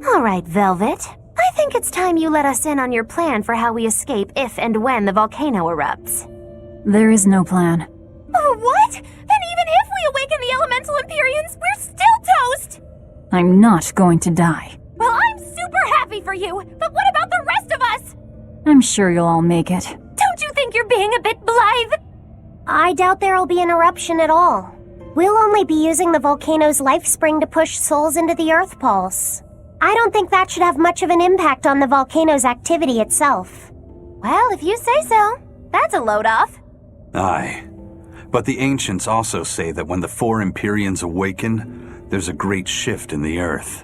All right, Velvet. I think it's time you let us in on your plan for how we escape if and when the volcano erupts. There is no plan. Oh, what? Then even if we awaken the elemental Empyreans, we're still toast! I'm not going to die. Well, I'm super happy for you, but what about the rest of us? I'm sure you'll all make it. Don't you think you're being a bit blithe? I doubt there'll be an eruption at all. We'll only be using the volcano's life spring to push souls into the Earth Pulse. I don't think that should have much of an impact on the volcano's activity itself. Well, if you say so. That's a load off. Aye. But the ancients also say that when the four Empyreans awaken, there's a great shift in the earth.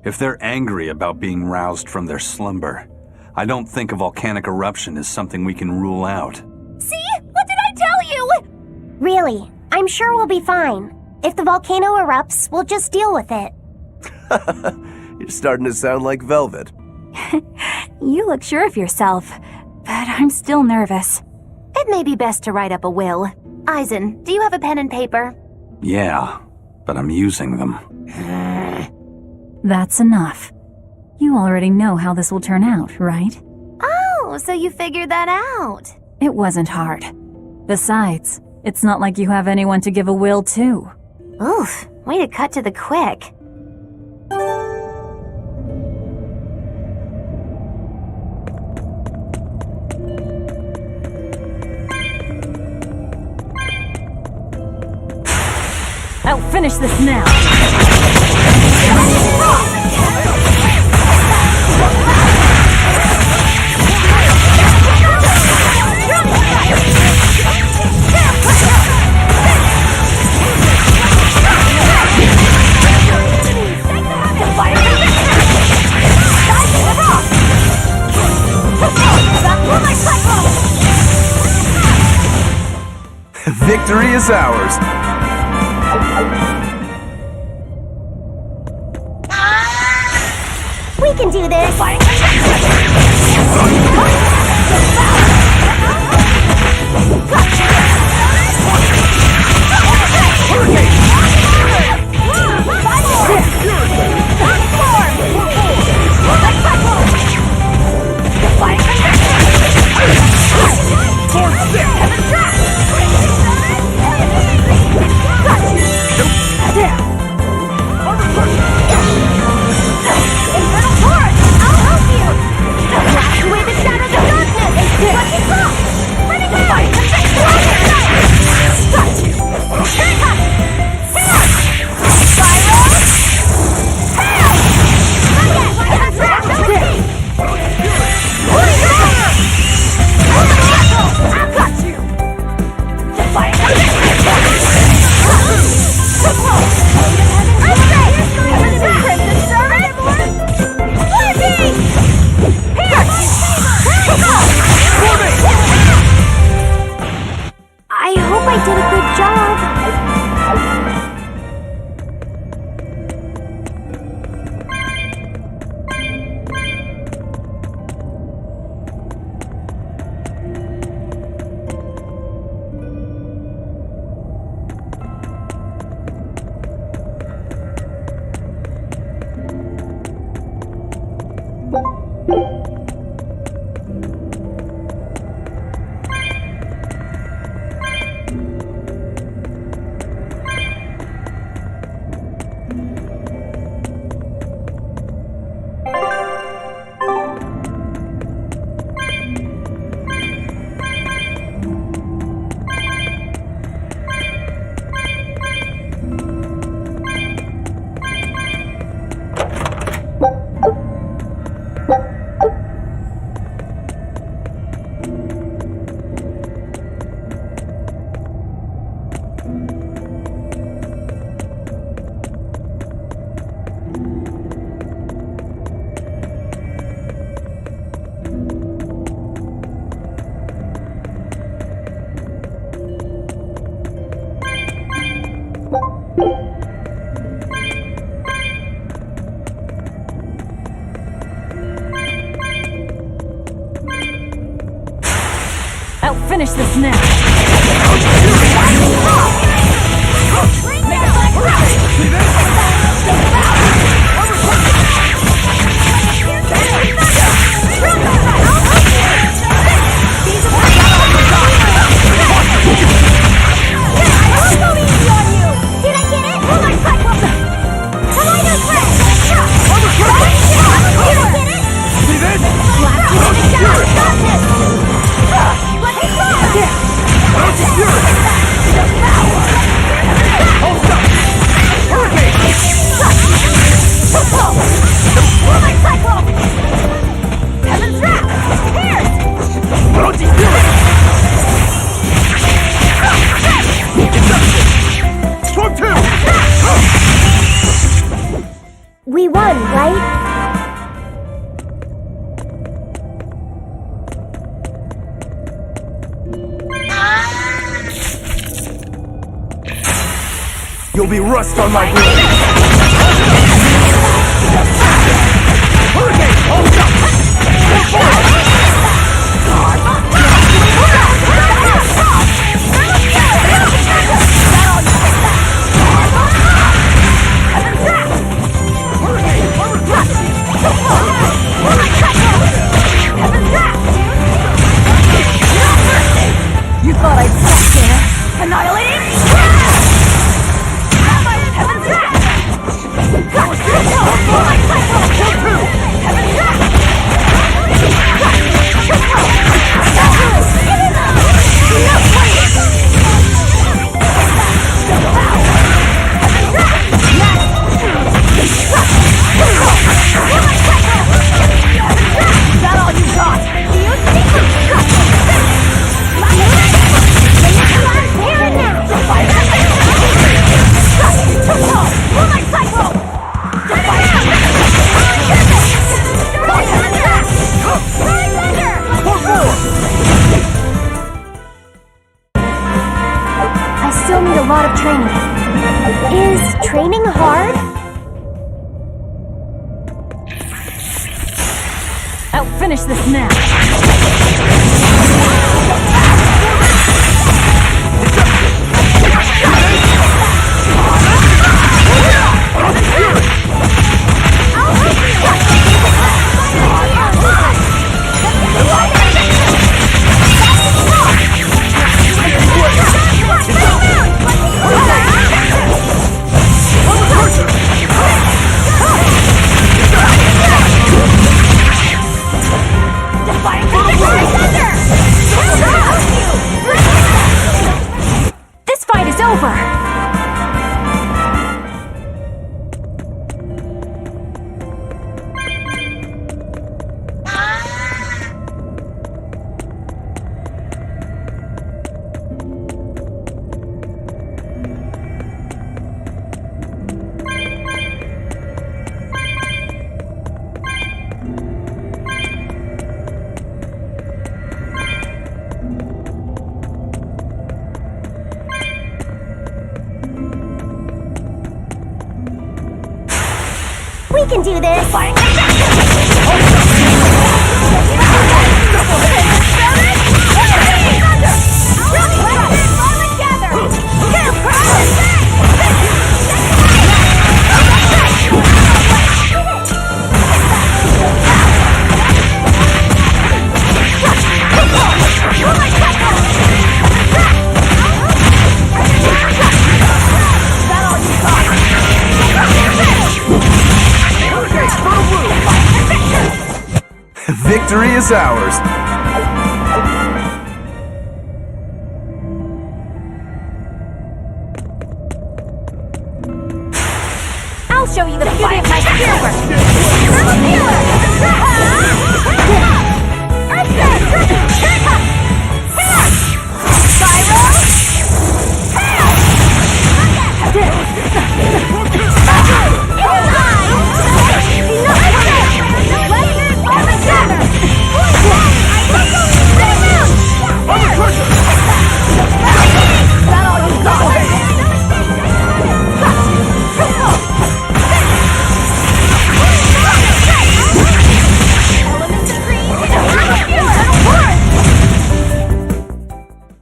If they're angry about being roused from their slumber, I don't think a volcanic eruption is something we can rule out. See? What did I tell you? Really, I'm sure we'll be fine. If the volcano erupts, we'll just deal with it. You're starting to sound like Velvet. You look sure of yourself, but I'm still nervous. It may be best to write up a will. Eisen, do you have a pen and paper? Yeah, but I'm using them. That's enough. You already know how this will turn out, right? Oh, so you figured that out. It wasn't hard. Besides, it's not like you have anyone to give a will to. Oof, way to cut to the quick. I'll finish this now. Victory is ours. We can do this! I hope I did a good job. I'll finish this now. We won, right? You'll be rust on my grill. Hurricane! Hold up! You thought I'd stop there? Annihilating? Heaven's wrath! Heaven's wrath! Is training hard? I'll finish this now. This fight is over! We can do this! Victory is ours. I'll show you the beauty of my silver!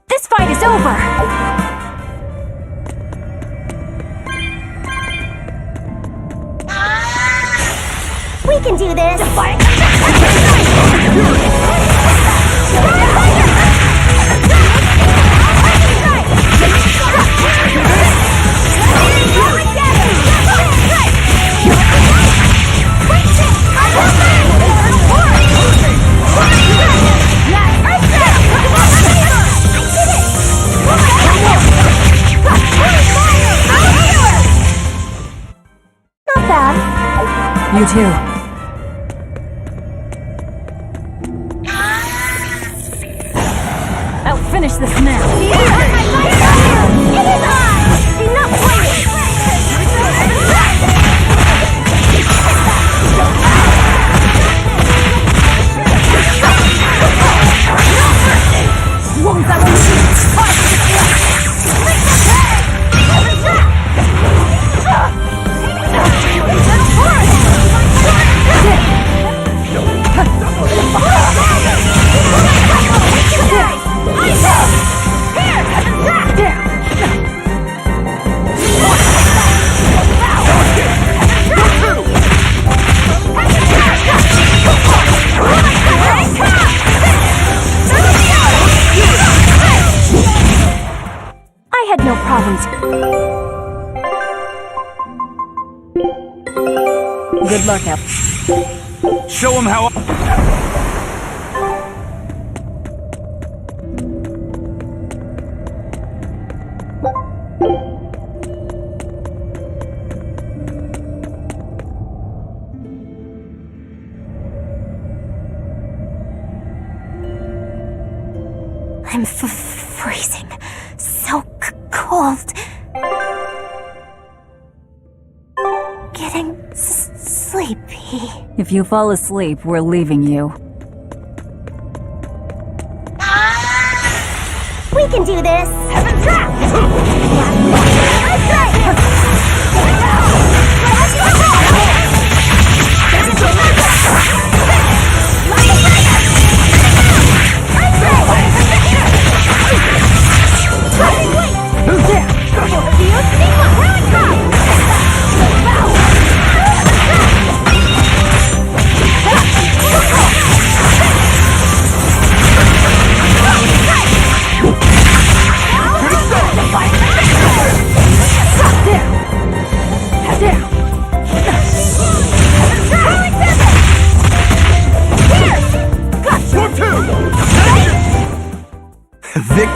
This fight is over! We can do this! Not bad. You too. I'll finish this now. It is I! Enough waiting! I had no problems. Good luck, Al. Show him how. I'm freezing. So cold. Getting sleepy. If you fall asleep, we're leaving you. We can do this! Heaven's Trap!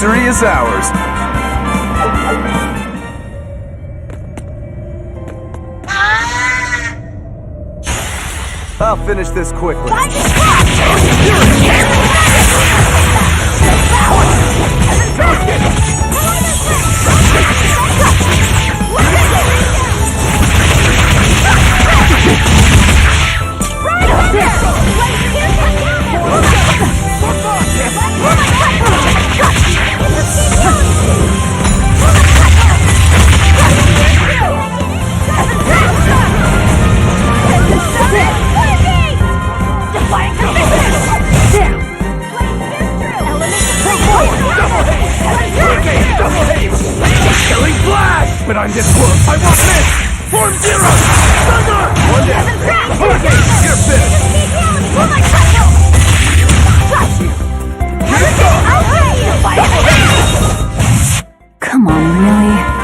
Victory is ours. I'll finish this quickly. But I'm this world. I want this! Form Zero! Thunder! One down. Okay, you're finished. Come on, really?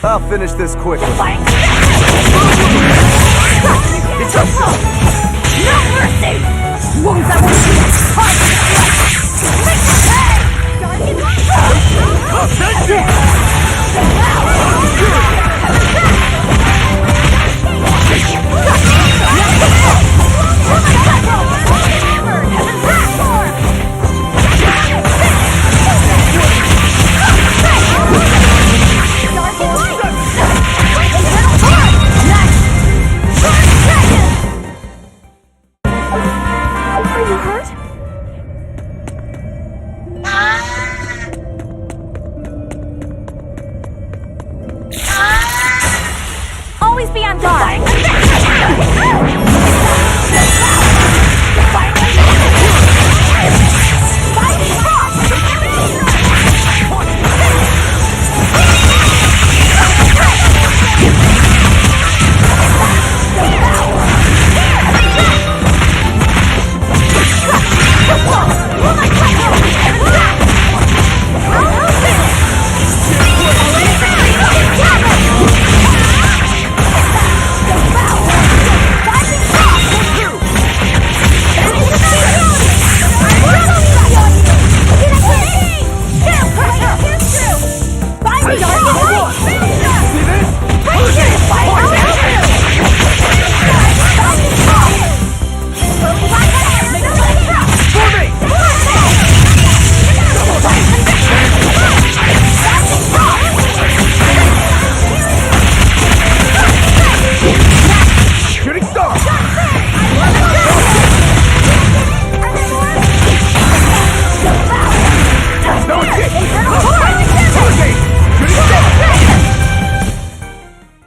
I'll finish this quickly. It's a no mercy! Wounds that will heal. Always be on guard.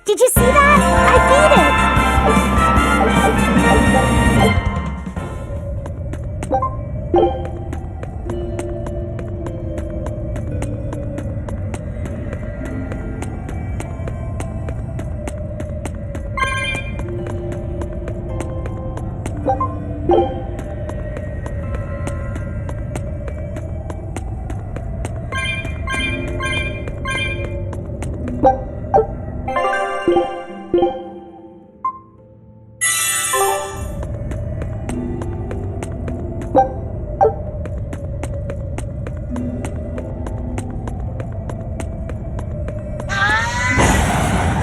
Did you see that? I beat it!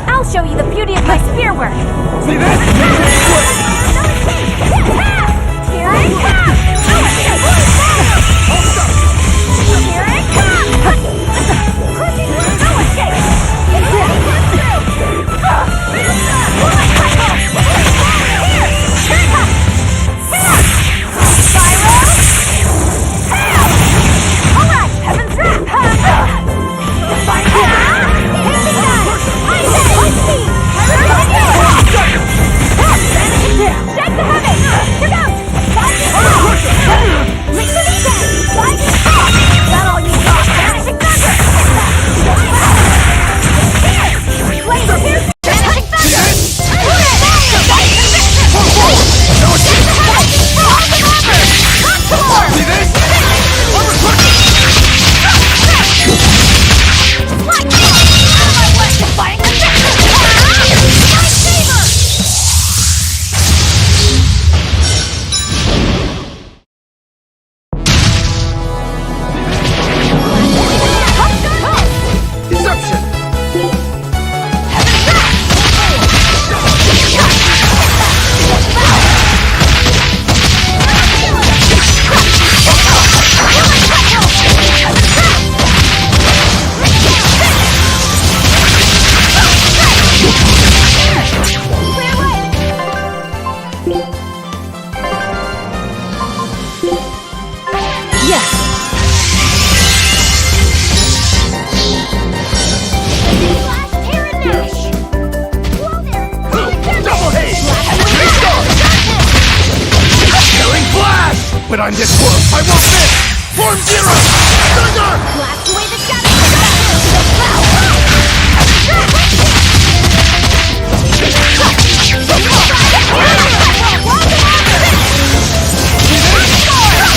I'll show you the beauty of my spear work. See this? But I'm this close, I won't miss! Form Zero! Thunder! Blast away the shadows!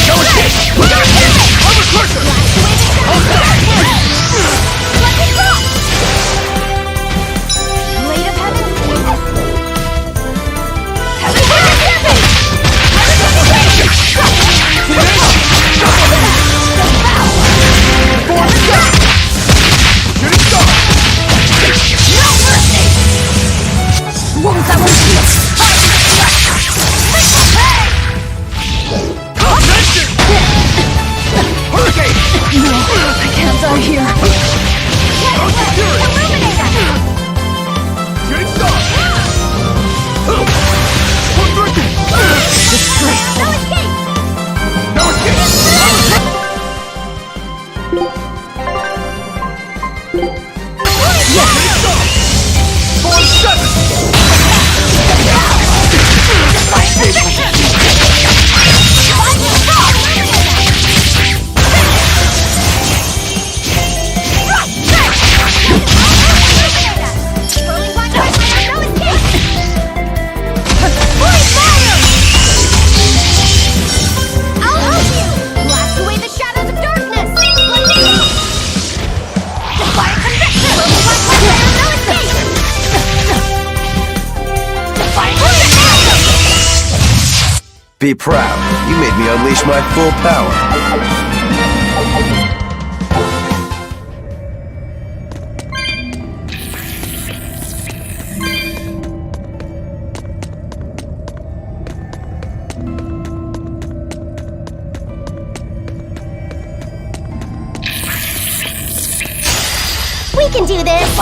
No escape! Armor Crusher! All set! Let it rock! Blade of Heaven! Heaven Champion! Wounds that will heal! Hurricane! No, I can't die here. Shooting Star! Disgraceful. No escape! Form 7! Be proud. You made me unleash my full power. We can do this!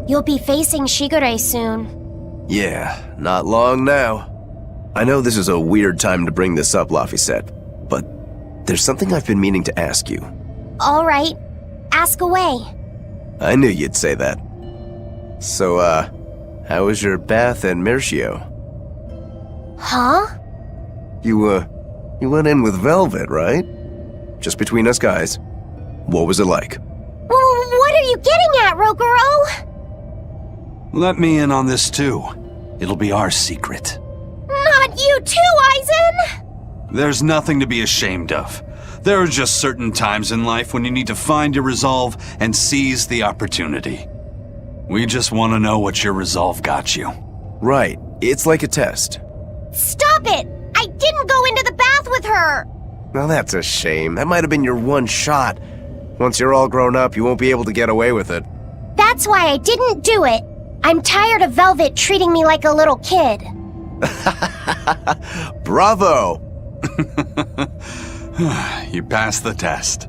You'll be facing Shigure soon. Yeah, not long now. I know this is a weird time to bring this up, Laphicet, but there's something I've been meaning to ask you. All right, ask away. I knew you'd say that. So, how was your bath in Mercio? Huh? You went in with Velvet, right? Just between us guys. What was it like? What are you getting at, Rokuro? Let me in on this too. It'll be our secret. Not you too, Aizen! There's nothing to be ashamed of. There are just certain times in life when you need to find your resolve and seize the opportunity. We just want to know what your resolve got you. Right. It's like a test. Stop it! I didn't go into the bath with her! Well, that's a shame. That might have been your one shot. Once you're all grown up, you won't be able to get away with it. That's why I didn't do it. I'm tired of Velvet treating me like a little kid. Bravo! You passed the test.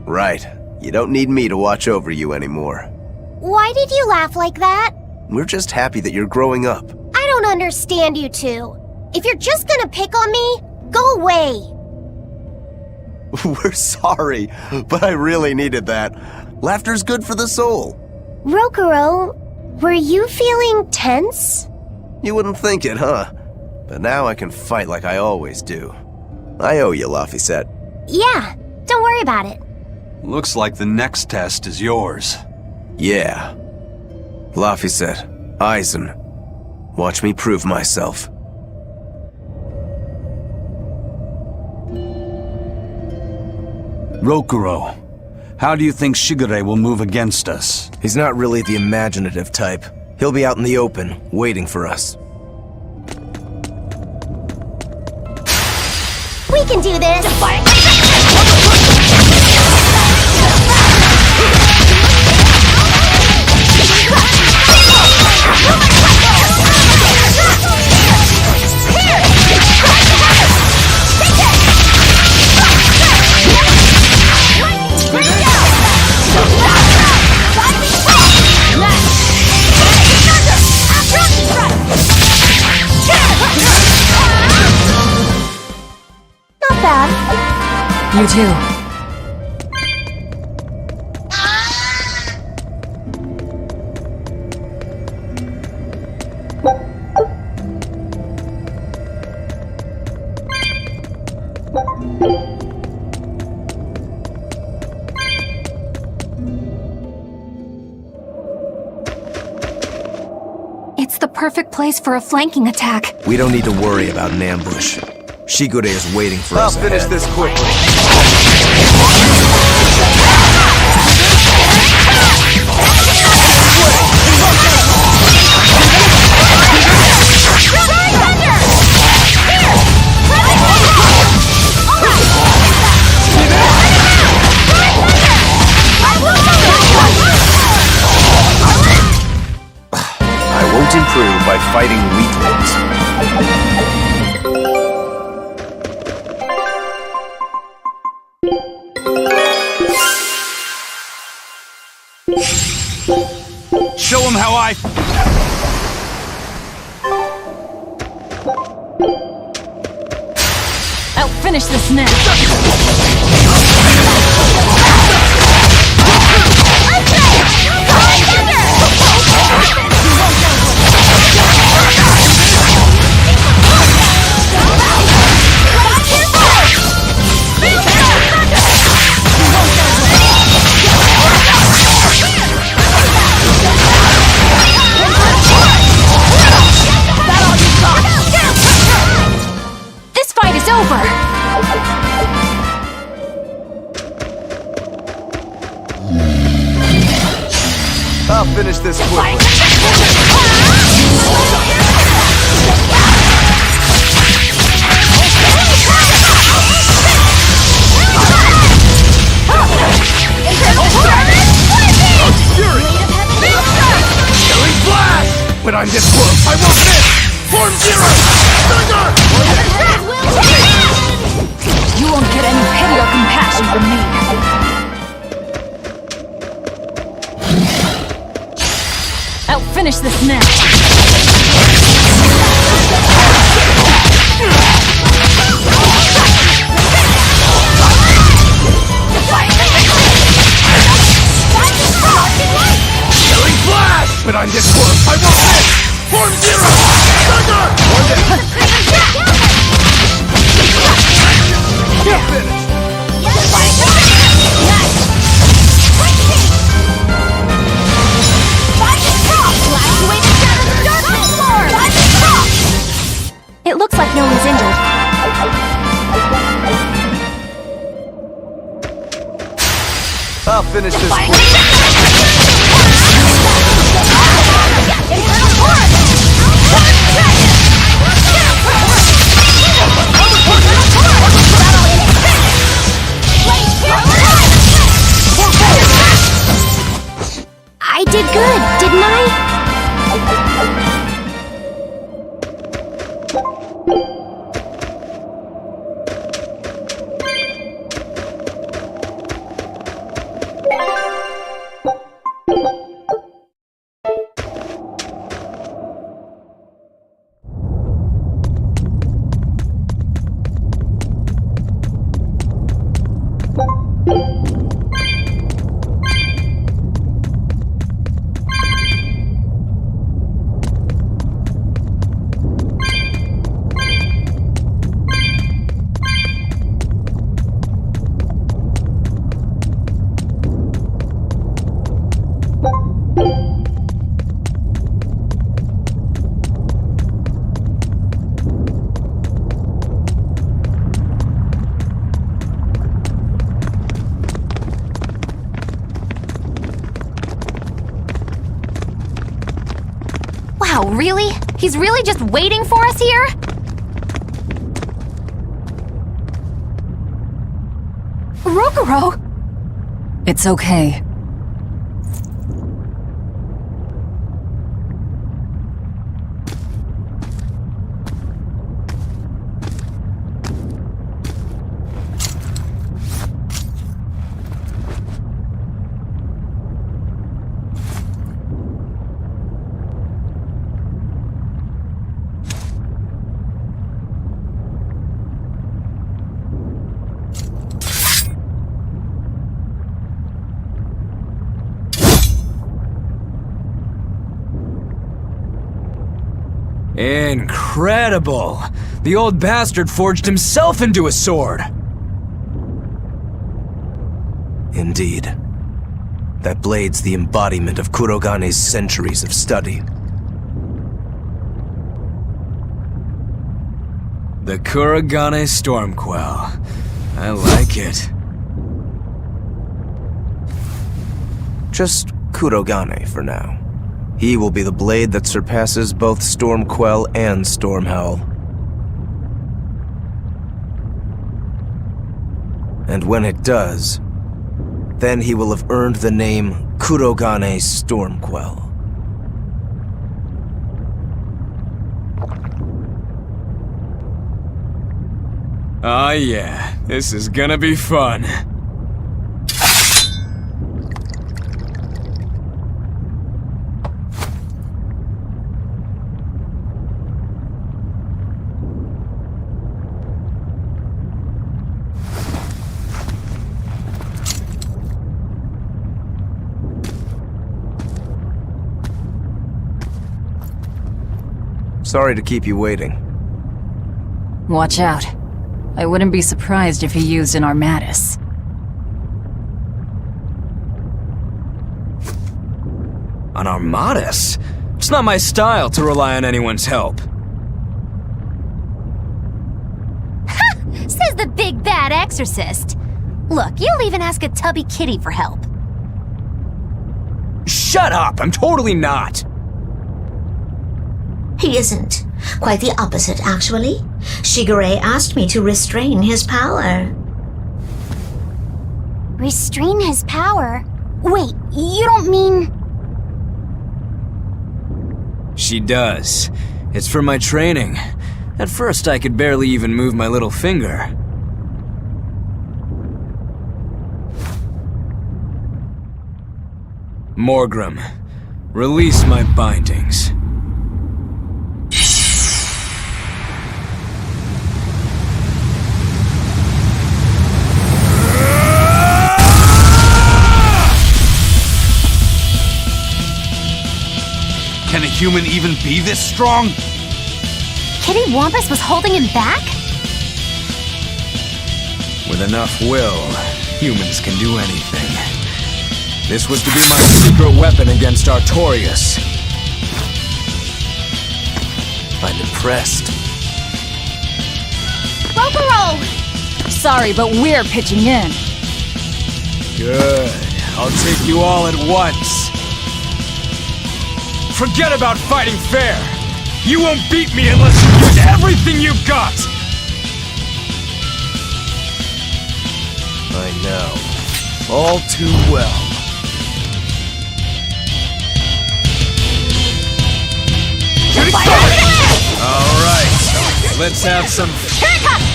Right. You don't need me to watch over you anymore. Why did you laugh like that? We're just happy that you're growing up. I don't understand you two. If you're just gonna pick on me, go away. We're sorry, but I really needed that. Laughter's good for the soul. Rokuro, were you feeling tense? You wouldn't think it, huh? But now I can fight like I always do. I owe you, Laphicet. Yeah, don't worry about it. Looks like the next test is yours. Yeah. Laphicet, Aizen, watch me prove myself. Rokuro, how do you think Shigure will move against us? He's not really the imaginative type. He'll be out in the open, waiting for us. We can do this! Not bad. You too. It's the perfect place for a flanking attack. We don't need to worry about an ambush. Shigure is waiting for us ahead. I'll finish this quickly. I won't improve by fighting weaklings. Show him how I... I'll finish this now. This fight is over. I'll finish this quickly. When I'm this close, I won't miss! Form Zero! Thunder! You won't get any pity or compassion from me. the snare! Killing flash! But on this course, I will miss! Form zero! Thunder! It looks like no one's injured. I'll finish this. I did good, didn't I? Wow, really? He's really just waiting for us here? Rokuro! It's okay. Incredible! The old bastard forged himself into a sword! Indeed. That blade's the embodiment of Kurogane's centuries of study. The Kurogane Stormquell. I like it. Just Kurogane for now. He will be the blade that surpasses both Stormquell and Stormhowl. And when it does, then he will have earned the name Kurogane Stormquell. Oh yeah, this is gonna be fun. Sorry to keep you waiting. Watch out. I wouldn't be surprised if he used an Armatus. An Armatus? It's not my style to rely on anyone's help. Says the big bad exorcist. Look, you'll even ask a tubby kitty for help. Shut up! I'm totally not! He isn't. Quite the opposite, actually. Shigure asked me to restrain his power. Restrain his power? Wait, you don't mean... She does. It's for my training. At first, I could barely even move my little finger. Morgrim. Release my bindings. Can a human even be this strong? Kitty Wampus was holding him back? With enough will, humans can do anything. This was to be my secret weapon against Artorias. I'm impressed. Roll! Sorry, but we're pitching in. Good. I'll take you all at once. Forget about fighting fair! You won't beat me unless you use everything you've got! I know. All too well. Alright, let's have some... Here it comes!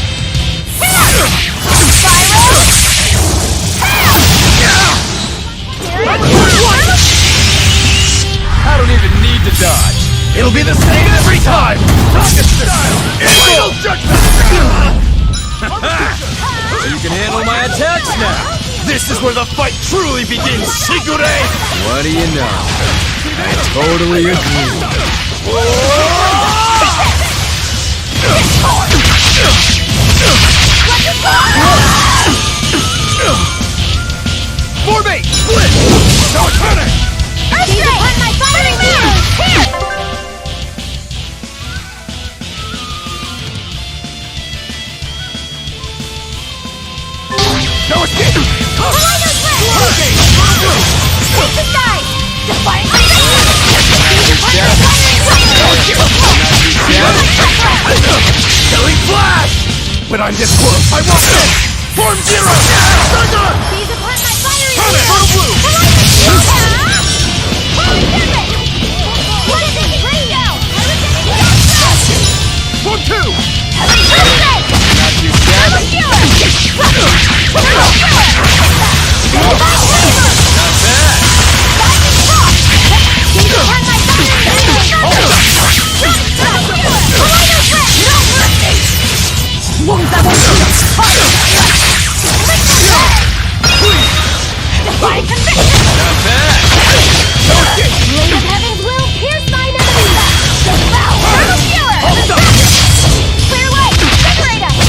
I don't even need to dodge. It'll be the same every time! Target style! Final judgment! You can handle my attacks now! This is where the fight truly begins, Shigure! What do you know? I totally agree. For me! Split! No turning! He's upon my firing wheel! Here! No escape! Take the side! Define my Killing flash! When I'm this close, I want this! Form zero! Thunder! He's upon my firing Turn it! wheel! Blue! What is it? Right now! Form two! Not too bad. Not bad! Divine conviction! Not bad! Blade of Heaven's will pierce mine enemy! Devour! Skewer! Clear way! Separate us!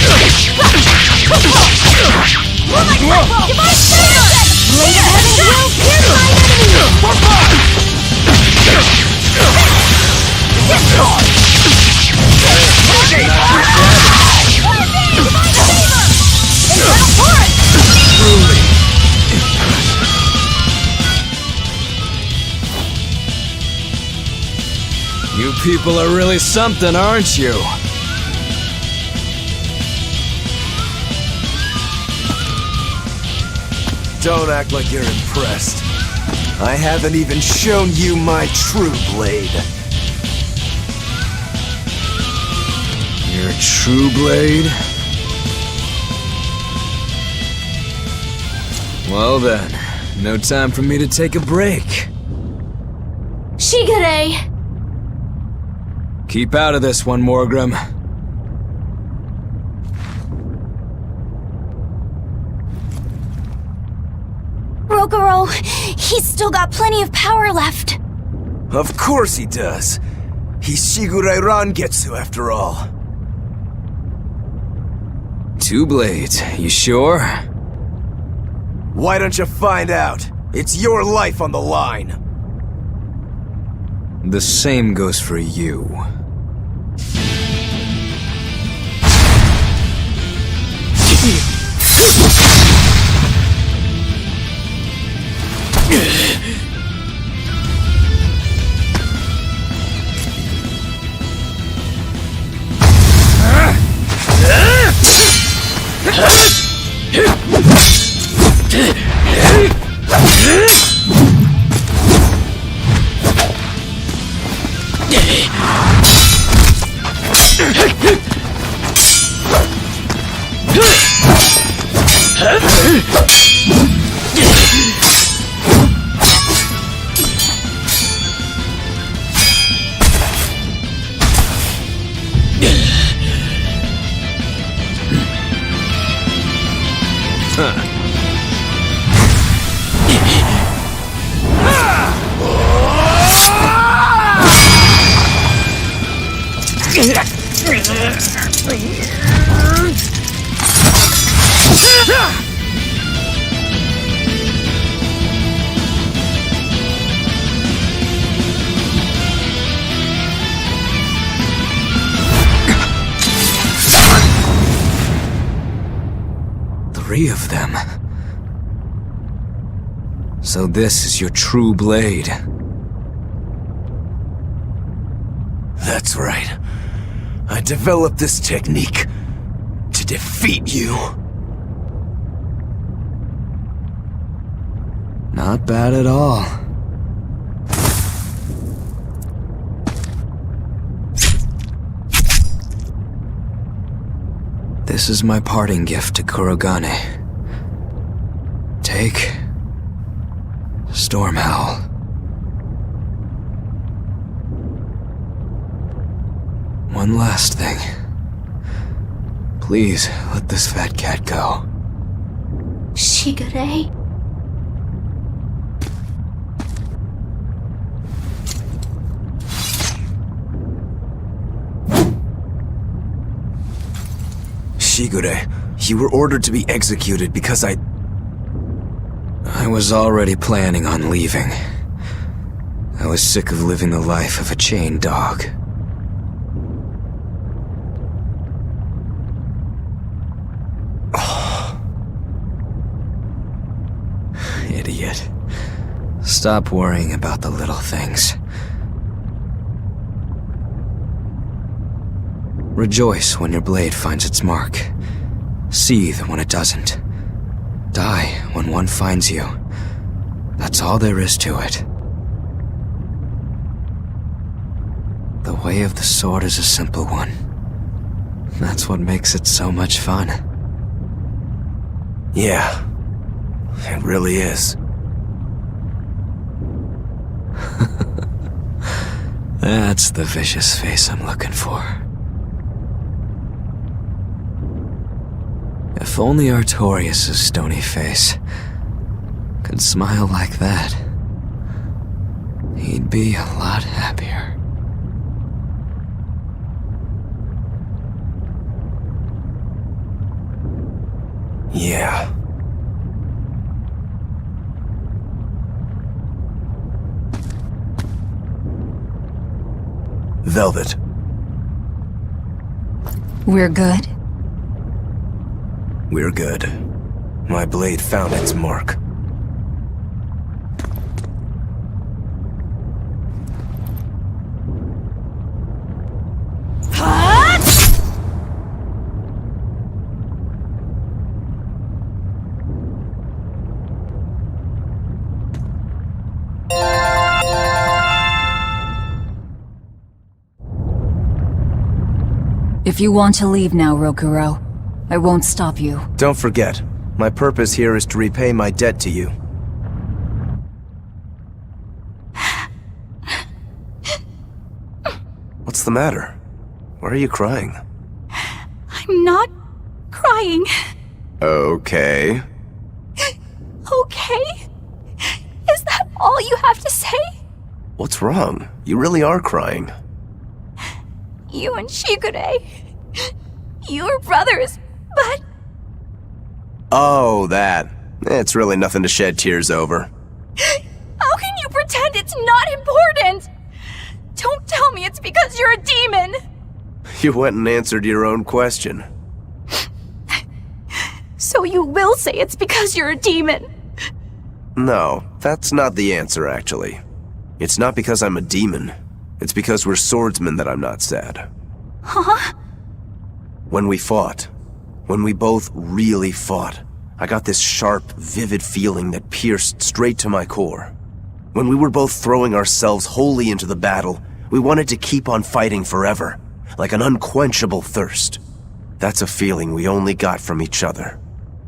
Oh my God! Divine Spirit! Blade of Heaven's will pierce mine enemy! For five! Truly! You people are really something, aren't you? Don't act like you're impressed. I haven't even shown you my true blade. Your true blade? Well then, no time for me to take a break. Shigure! Keep out of this one, Morgrim. Rokuro, he's still got plenty of power left. Of course he does. He's Shigure Rangetsu after all. Two blades, you sure? Why don't you find out? It's your life on the line. The same goes for you. Three of them. So this is your true blade. That's right. I developed this technique to defeat you. Not bad at all. This is my parting gift to Kurogane. Take Stormhowl. One last thing. Please let this fat cat go. Shigure? Shigure, you were ordered to be executed because I was already planning on leaving. I was sick of living the life of a chained dog. Idiot. Stop worrying about the little things. Rejoice when your blade finds its mark. Seethe when it doesn't. Die when one finds you. That's all there is to it. The way of the sword is a simple one. That's what makes it so much fun. Yeah, it really is. That's the vicious face I'm looking for. If only Artorias' stony face could smile like that, he'd be a lot happier. Yeah. Velvet. We're good? We're good. My blade found its mark. If you want to leave now, Rokuro, I won't stop you. Don't forget, my purpose here is to repay my debt to you. What's the matter? Why are you crying? I'm not crying. Okay. Okay? Is that all you have to say? What's wrong? You really are crying. You and Shigure. You were brothers, but... Oh, that. It's really nothing to shed tears over. How can you pretend it's not important? Don't tell me it's because you're a demon. You went and answered your own question. So you will say it's because you're a demon. No, that's not the answer, actually. It's not because I'm a demon. It's because we're swordsmen that I'm not sad. Huh? When we fought, when we both really fought, I got this sharp, vivid feeling that pierced straight to my core. When we were both throwing ourselves wholly into the battle, we wanted to keep on fighting forever, like an unquenchable thirst. That's a feeling we only got from each other.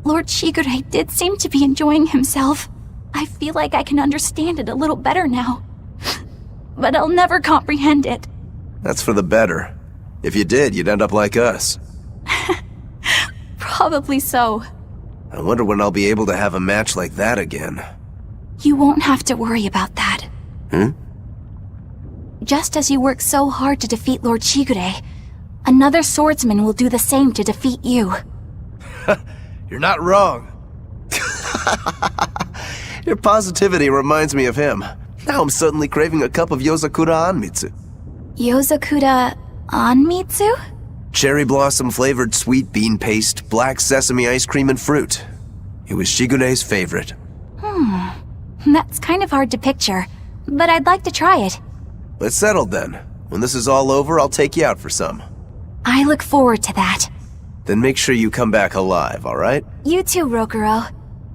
Lord Shigure did seem to be enjoying himself. I feel like I can understand it a little better now. But I'll never comprehend it. That's for the better. If you did, you'd end up like us. Probably so. I wonder when I'll be able to have a match like that again. You won't have to worry about that. Hmm? Just as you worked so hard to defeat Lord Shigure, Another swordsman will do the same to defeat you. You're not wrong. Your positivity reminds me of him. Now I'm suddenly craving a cup of Yozakura Anmitsu. Yozakura Anmitsu? Cherry blossom flavored sweet bean paste, black sesame ice cream, and fruit. It was Shigure's favorite. That's kind of hard to picture, but I'd like to try it. Let's settle then. When this is all over, I'll take you out for some. I look forward to that. Then make sure you come back alive, alright? You too, Rokuro.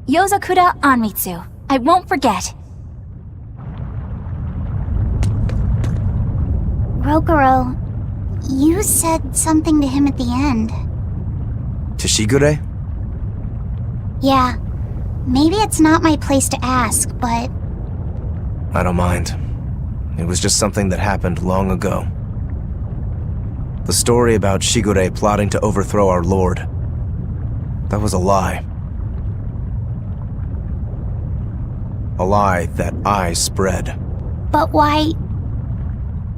Yozakura Anmitsu. I won't forget. Rokuro, you said something to him at the end. To Shigure? Yeah. Maybe it's not my place to ask, but... I don't mind. It was just something that happened long ago. The story about Shigure plotting to overthrow our lord. That was a lie. A lie that I spread. But why...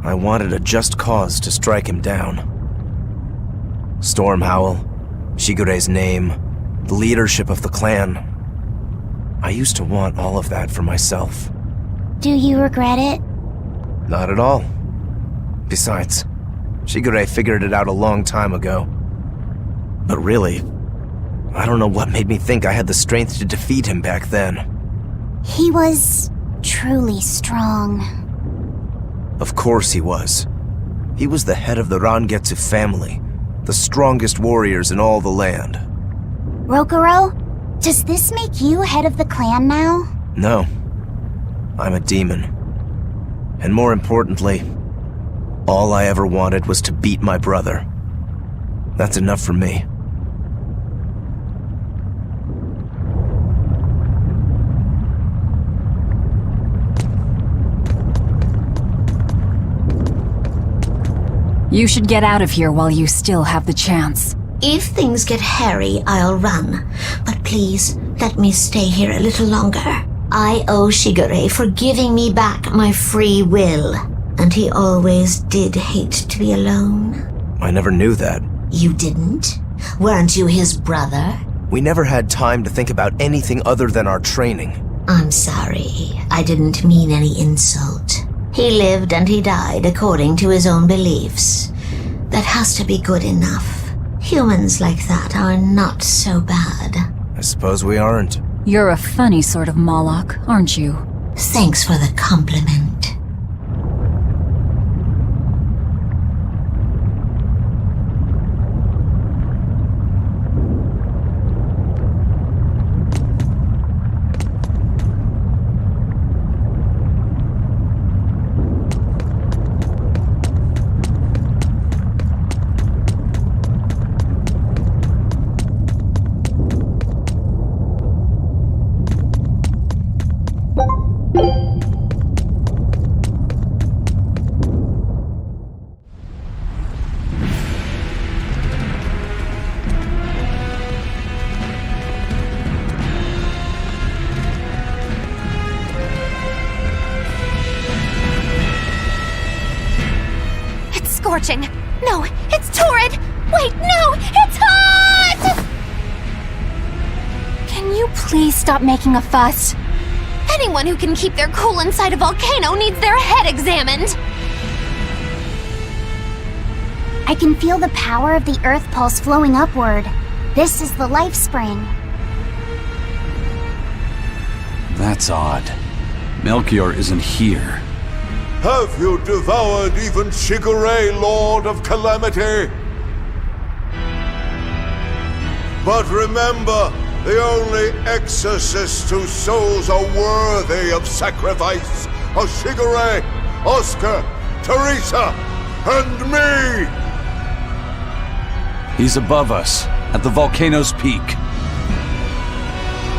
I wanted a just cause to strike him down. Storm Howl, Shigure's name, the leadership of the clan. I used to want all of that for myself. Do you regret it? Not at all. Besides, Shigure figured it out a long time ago. But really, I don't know what made me think I had the strength to defeat him back then. He was truly strong. Of course he was. He was the head of the Rangetsu family, the strongest warriors in all the land. Rokuro, does this make you head of the clan now? No. I'm a demon. And more importantly, all I ever wanted was to beat my brother. That's enough for me. You should get out of here while you still have the chance. If things get hairy, I'll run. But please, let me stay here a little longer. I owe Shigure for giving me back my free will. And he always did hate to be alone. I never knew that. You didn't? Weren't you his brother? We never had time to think about anything other than our training. I'm sorry. I didn't mean any insult. He lived and he died according to his own beliefs. That has to be good enough. Humans like that are not so bad. I suppose we aren't. You're a funny sort of Moloch, aren't you? Thanks for the compliment. Scorching. No, it's torrid. Wait, no, it's hot! Can you please stop making a fuss? Anyone who can keep their cool inside a volcano needs their head examined. I can feel the power of the earth pulse flowing upward. This is the life spring. That's odd. Melchior isn't here. Have you devoured even Shigure, Lord of Calamity? But remember, the only exorcists whose souls are worthy of sacrifice are Shigure, Oscar, Teresa, and me! He's above us, at the volcano's peak.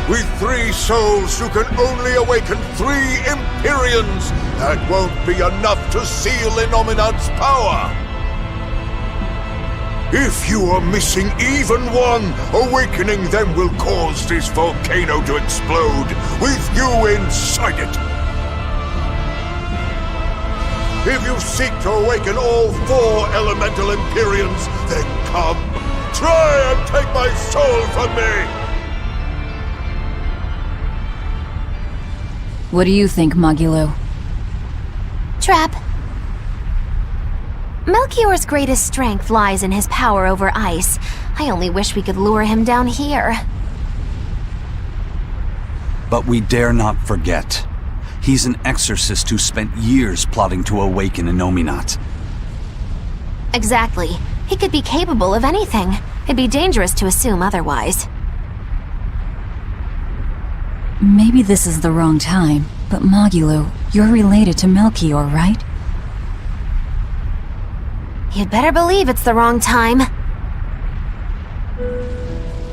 With 3 souls, you can only awaken 3 Empyreans. That won't be enough to seal Innominat's power. If you are missing even one, awakening them will cause this volcano to explode, with you inside it. If you seek to awaken all 4 elemental Empyreans, then come. Try and take my soul from me! What do you think, Magilo? Trap. Melchior's greatest strength lies in his power over ice. I only wish we could lure him down here. But we dare not forget. He's an exorcist who spent years plotting to awaken Innominat. Exactly. He could be capable of anything. It'd be dangerous to assume otherwise. Maybe this is the wrong time, but Magilo, you're related to Melchior, right? You'd better believe it's the wrong time.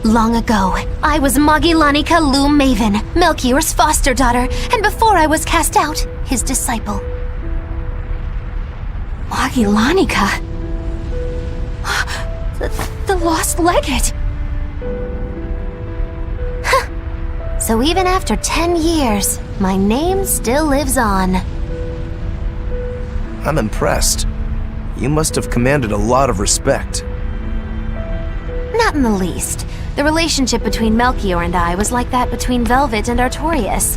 Long ago, I was Magilanica Loom Maven, Melchior's foster daughter, and before I was cast out, his disciple. Magilanica? The lost legate! So even after 10 years, my name still lives on. I'm impressed. You must have commanded a lot of respect. Not in the least. The relationship between Melchior and I was like that between Velvet and Artorias.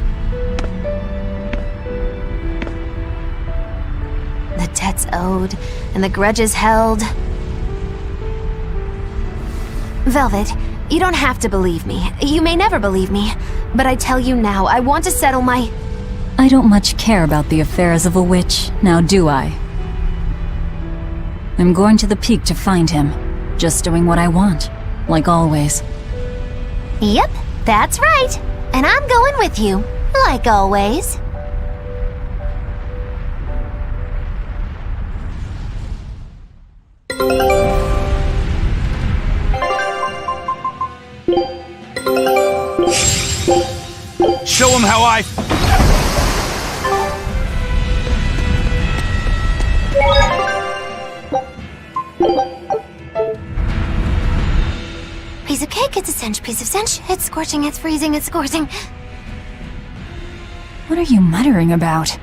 The debts owed, and the grudges held. Velvet, you don't have to believe me. You may never believe me. But I tell you now, I want to settle my... I don't much care about the affairs of a witch, now do I? I'm going to the peak to find him. Just doing what I want, like always. Yep, that's right. And I'm going with you, like always. Show him how I... Piece of cake, it's a cinch. Piece of cinch, it's scorching, it's freezing, it's scorching. What are you muttering about?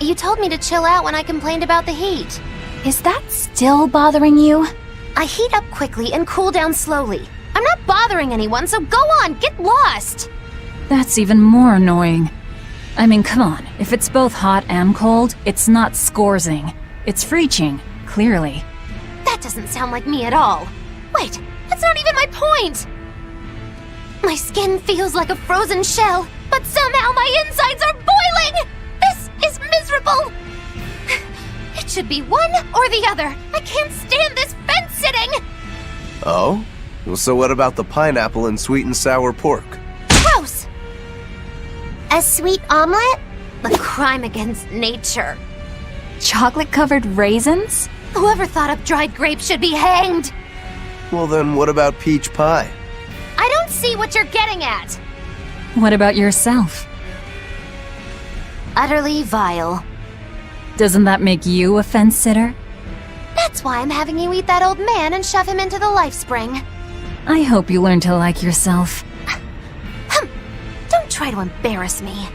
You told me to chill out when I complained about the heat. Is that still bothering you? I heat up quickly and cool down slowly. I'm not bothering anyone, so go on, get lost! That's even more annoying. I mean, come on. If it's both hot and cold, it's not scorzing. It's freeching, clearly. That doesn't sound like me at all. Wait, that's not even my point! My skin feels like a frozen shell, but somehow my insides are boiling! This is miserable! It should be one or the other. I can't stand this fence-sitting! Oh? Well, so what about the pineapple and sweet and sour pork? Gross! A sweet omelet? A crime against nature. Chocolate-covered raisins? Whoever thought up dried grapes should be hanged! Well then, what about peach pie? I don't see what you're getting at! What about yourself? Utterly vile. Doesn't that make you a fence-sitter? That's why I'm having you eat that old man and shove him into the life spring. I hope you learn to like yourself. Don't try to embarrass me.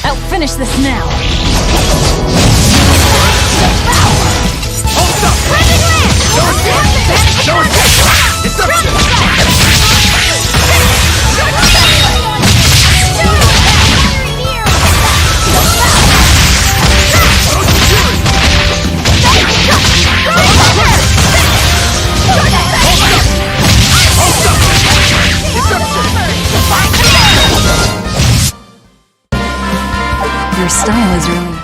I'll finish this now. Hold up! Your style is really...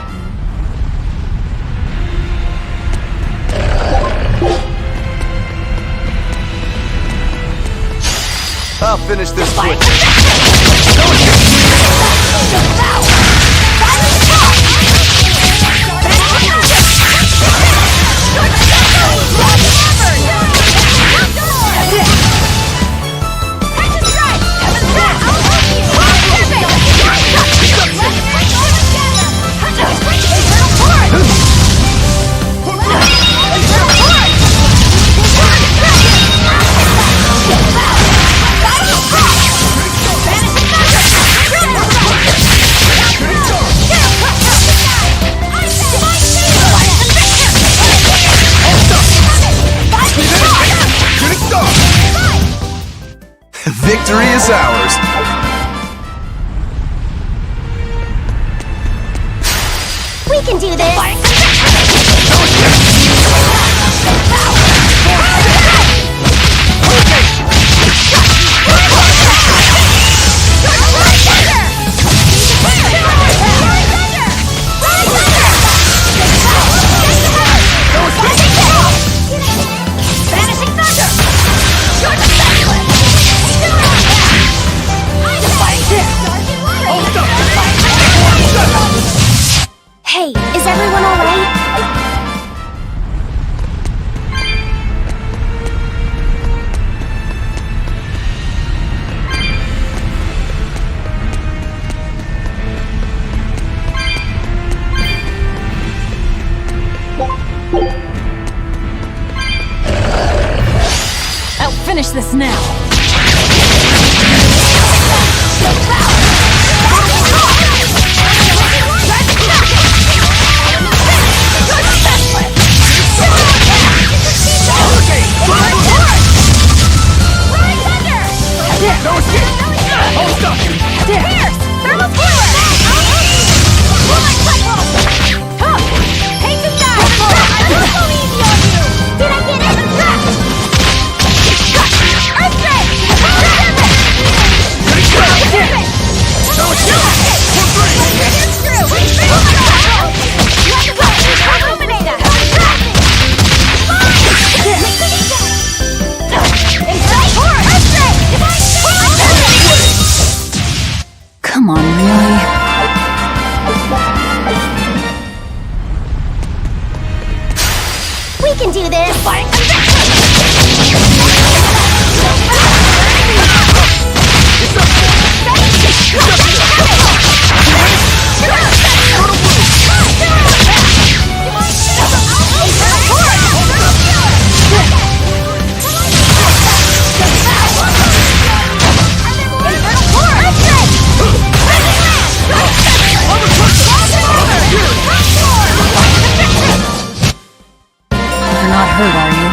I'll finish this quick. Victory is ours! We can do this! Hey, is everyone alright? I'll finish this now. No escape! Hold up! Pierce! Thermal fluid! Come! Take this guy! I'm so easy on you! Did I get it? Earthquake! No escape! Come on, really? We can do this! You're not hurt, are you?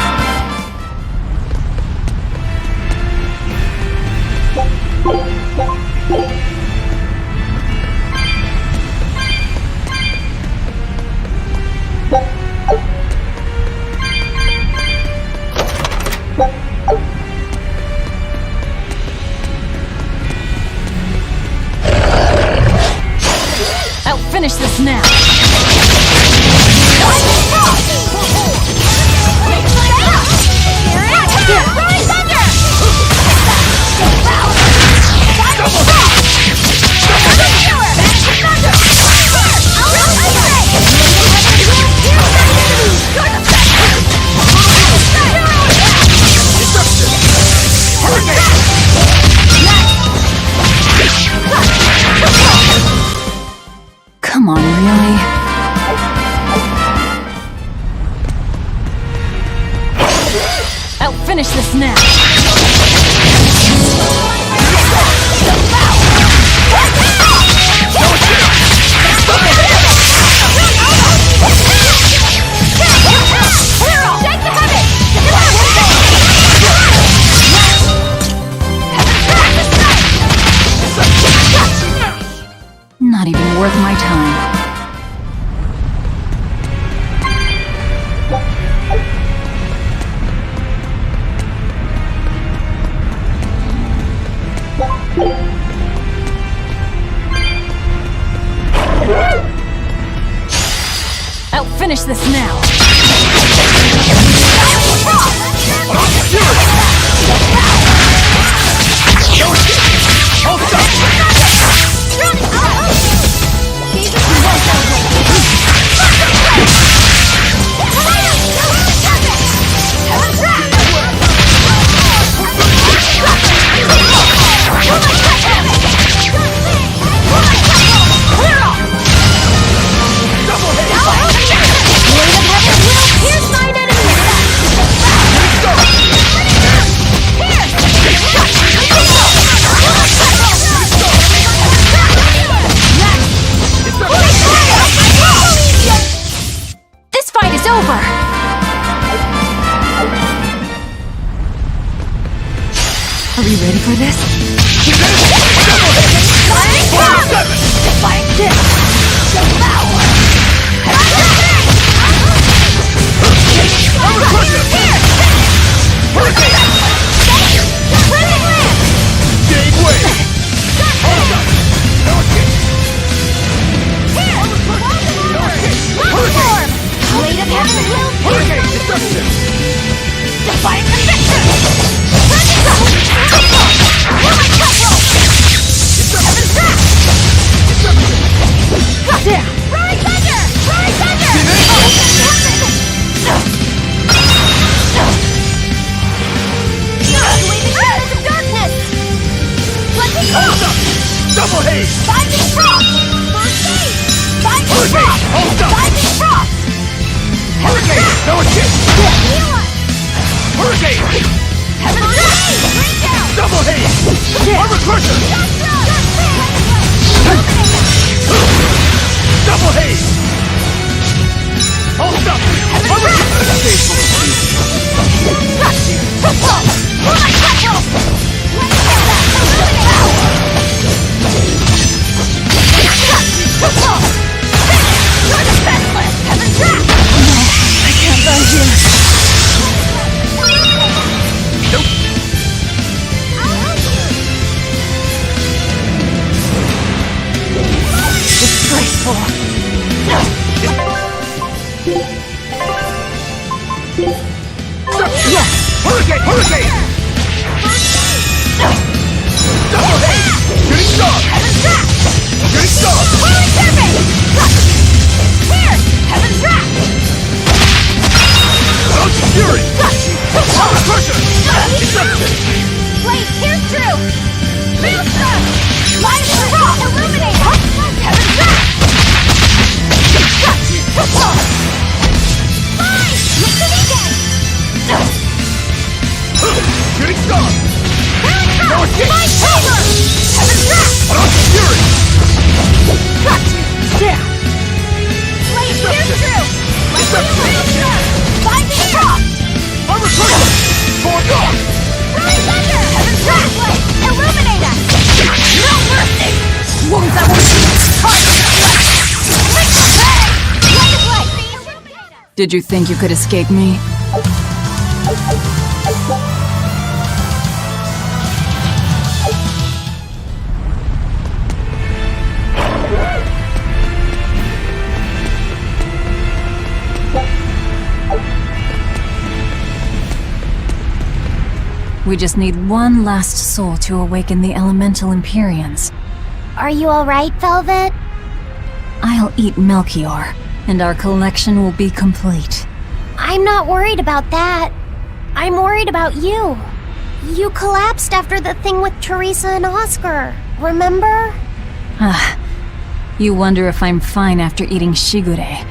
I'll finish this now. Come on, really? I'll finish this now. Not even worth my time. I'll finish this now. Are we ready for this? Defying this! Devour! Jade Way! Blade of Heaven will Hurricane Destruction! Defying conviction! Heaven's Wrath! There! Roaring Thunder! Roaring Thunder! Waving shadows of darkness! Blending Hold up! Double haze! Binding Frost! First aid! Binding Hurricane! Frost! Hold up! Binding Frost! Hurricane! No escape! Heal us! Hurricane! Heaven's Wrath! Bring down! Double haze! Armor Crusher! Double haze! Hold up! Armor You're defenseless! Heaven's Wrath! I can't die here. Nope. Disgraceful. Yes! Hurricane! Hurricane! Double haze! Shooting star! Heaven's Wrath! Shooting star! Whirling Serpent! Here! Heaven's Wrath! Launching Fury! Armor Crusher! Deception! Blade pierce through! Maelstrom! Light of the Frost! Illuminate! Heaven's Wrath! Fine! Look to the end! Shooting star! No escape! My power! Heaven's Wrath! Launching Fury! There! Blade pierce through! Maelstrom! Binding Frost! Armor Crusher! Forge off! Roaring Thunder! Heaven's Wrath! Illuminate us! No mercy! Wounds that will Did you think you could escape me? We just need one last soul to awaken the elemental Empyreans. Are you alright, Velvet? I'll eat Melchior, and our collection will be complete. I'm not worried about that. I'm worried about you. You collapsed after the thing with Teresa and Oscar, remember? Ah, you wonder if I'm fine after eating Shigure.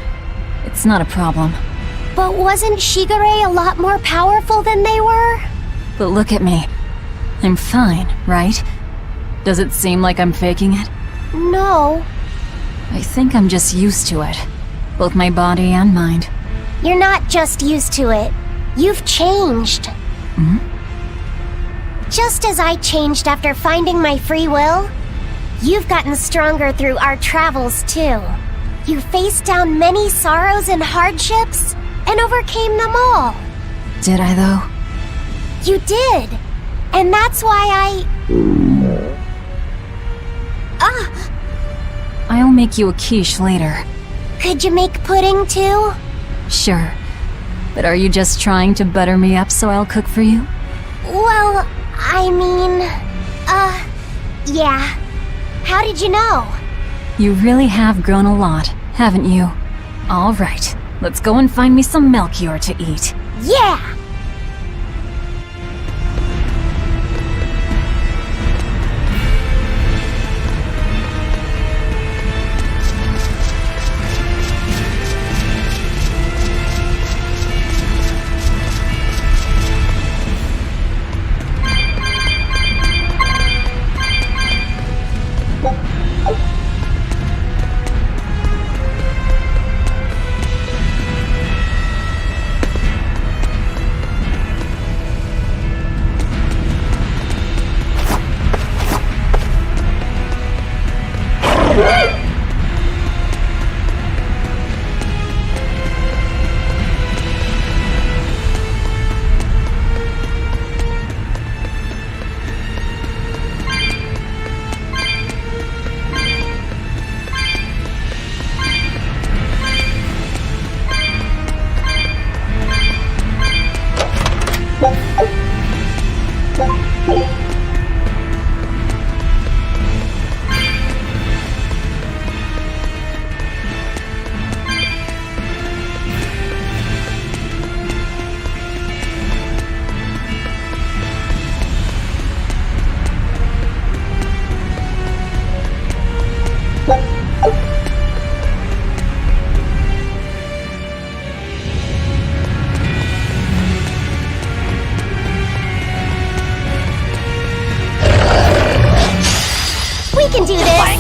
It's not a problem. But wasn't Shigure a lot more powerful than they were? But look at me. I'm fine, right? Does it seem like I'm faking it? No. I think I'm just used to it. Both my body and mind. You're not just used to it. You've changed. Hmm? Just as I changed after finding my free will, you've gotten stronger through our travels too. You faced down many sorrows and hardships, and overcame them all. Did I though? You did. And that's why I'll make you a quiche later. Could you make pudding too? Sure. But are you just trying to butter me up so I'll cook for you? Well, I mean, yeah. How did you know? You really have grown a lot, haven't you? All right, let's go and find me some Melchior to eat. Yeah! We can do this!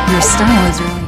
Your style is really...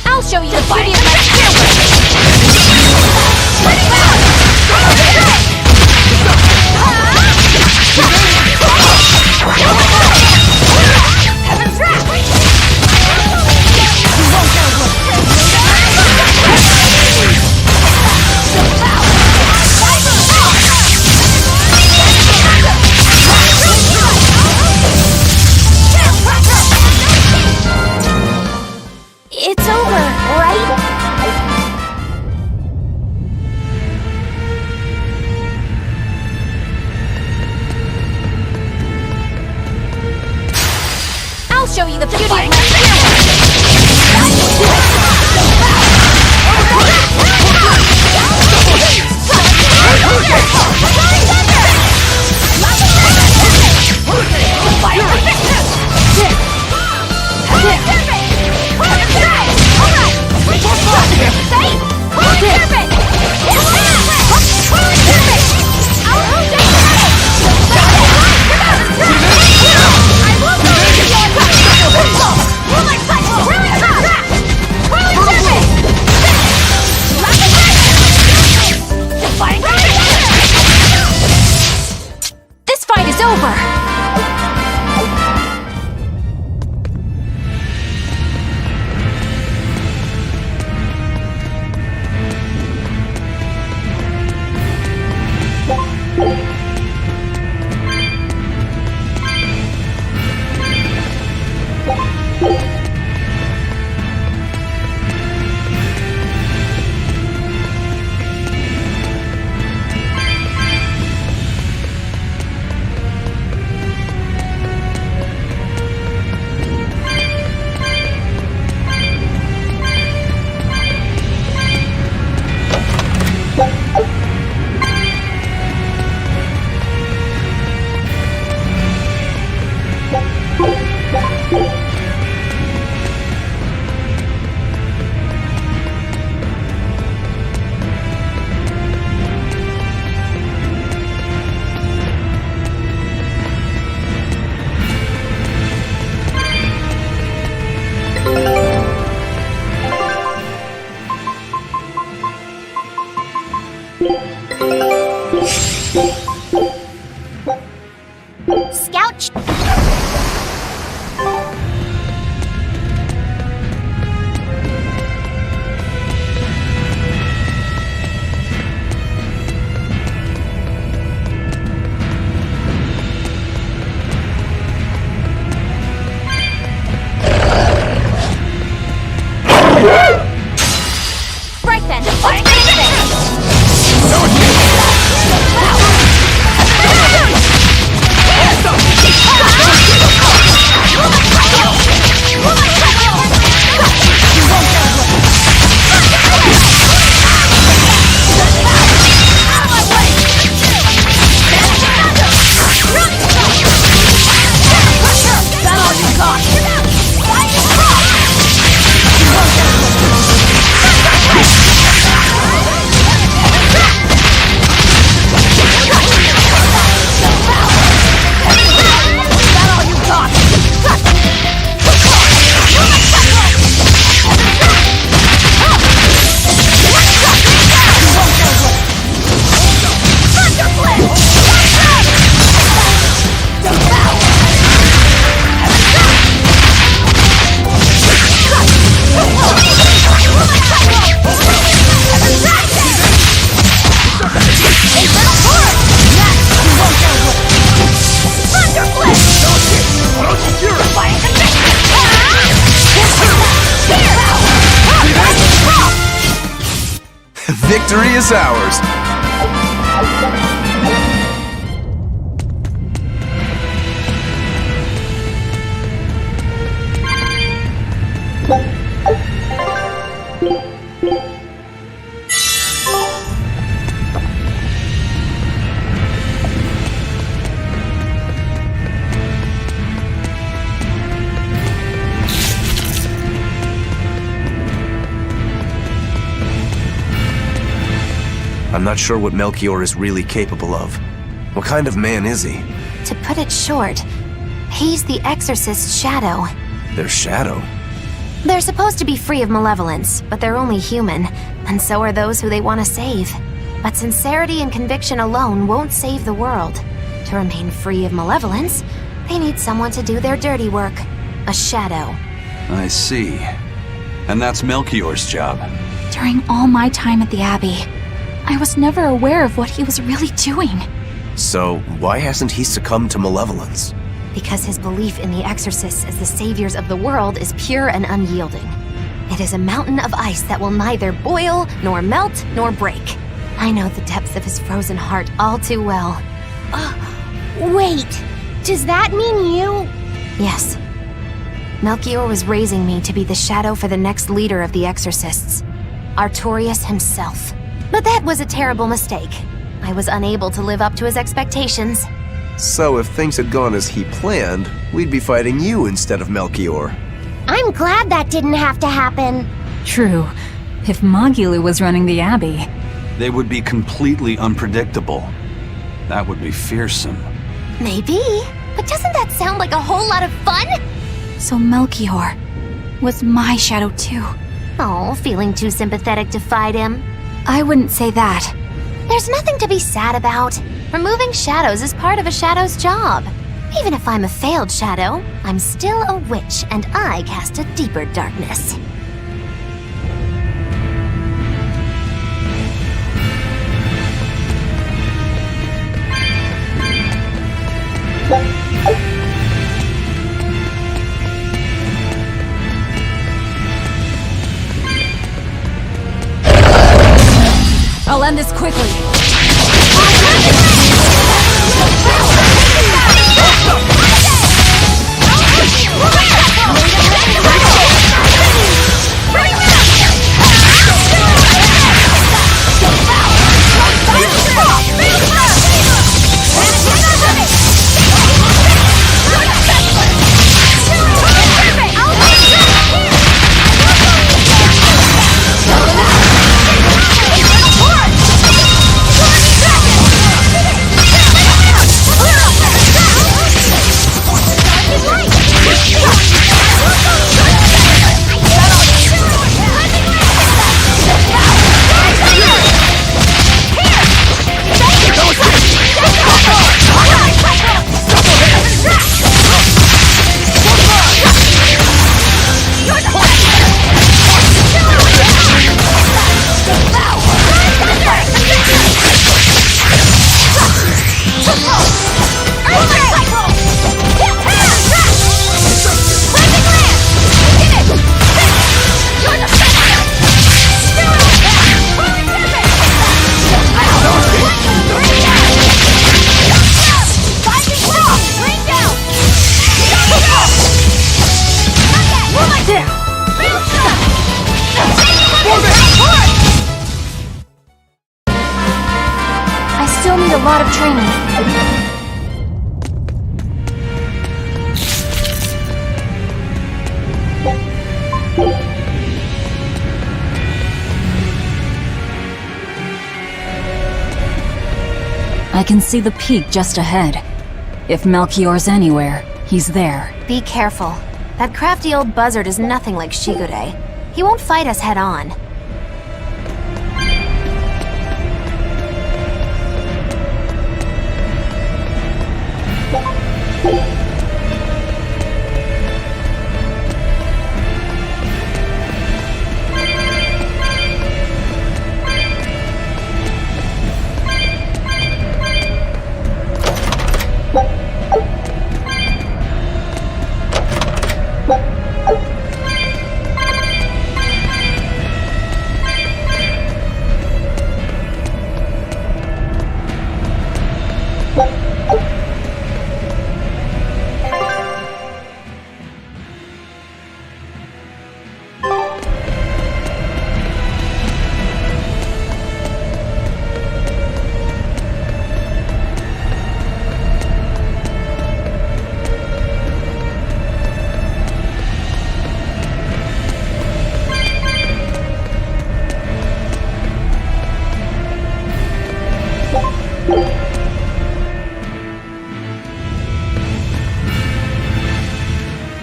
I'll show you the beauty of my Heaven's Wrath! It's over, right? I'll show you the beauty of my This fight is over! Victory is ours. I'm not sure what Melchior is really capable of. What kind of man is he? To put it short, he's the Exorcist's shadow. Their shadow? They're supposed to be free of malevolence, but they're only human, and so are those who they want to save. But sincerity and conviction alone won't save the world. To remain free of malevolence, they need someone to do their dirty work. A shadow. I see. And that's Melchior's job. During all my time at the Abbey, I was never aware of what he was really doing. So, why hasn't he succumbed to malevolence? Because his belief in the Exorcists as the saviors of the world is pure and unyielding. It is a mountain of ice that will neither boil, nor melt, nor break. I know the depths of his frozen heart all too well. Wait, does that mean you? Yes. Melchior was raising me to be the shadow for the next leader of the Exorcists, Artorius himself. But that was a terrible mistake. I was unable to live up to his expectations. So if things had gone as he planned, we'd be fighting you instead of Melchior. I'm glad that didn't have to happen. True. If Magulu was running the Abbey, They would be completely unpredictable. That would be fearsome. Maybe, but doesn't that sound like a whole lot of fun? So Melchior was my shadow too. Oh, feeling too sympathetic to fight him? I wouldn't say that. There's nothing to be sad about. Removing shadows is part of a shadow's job. Even if I'm a failed shadow, I'm still a witch, and I cast a deeper darkness. I'll end this quickly. I still need a lot of training. I can see the peak just ahead. If Melchior's anywhere, he's there. Be careful. That crafty old buzzard is nothing like Shigure. He won't fight us head on.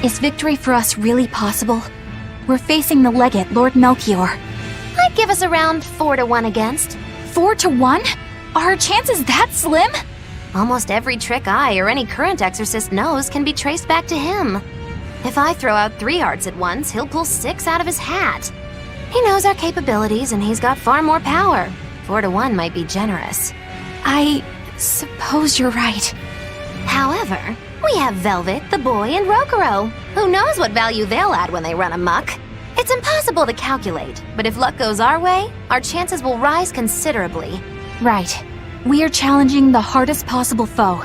Is victory for us really possible? We're facing the legate, Lord Melchior. I'd give us around 4 to 1 against. 4 to 1? Are our chances that slim? Almost every trick I or any current exorcist knows can be traced back to him. If I throw out 3 hearts at once, he'll pull 6 out of his hat. He knows our capabilities and he's got far more power. 4 to 1 might be generous. I suppose you're right. However, we have Velvet, the boy, and Rokuro. Who knows what value they'll add when they run amok? It's impossible to calculate, but if luck goes our way, our chances will rise considerably. Right. We are challenging the hardest possible foe.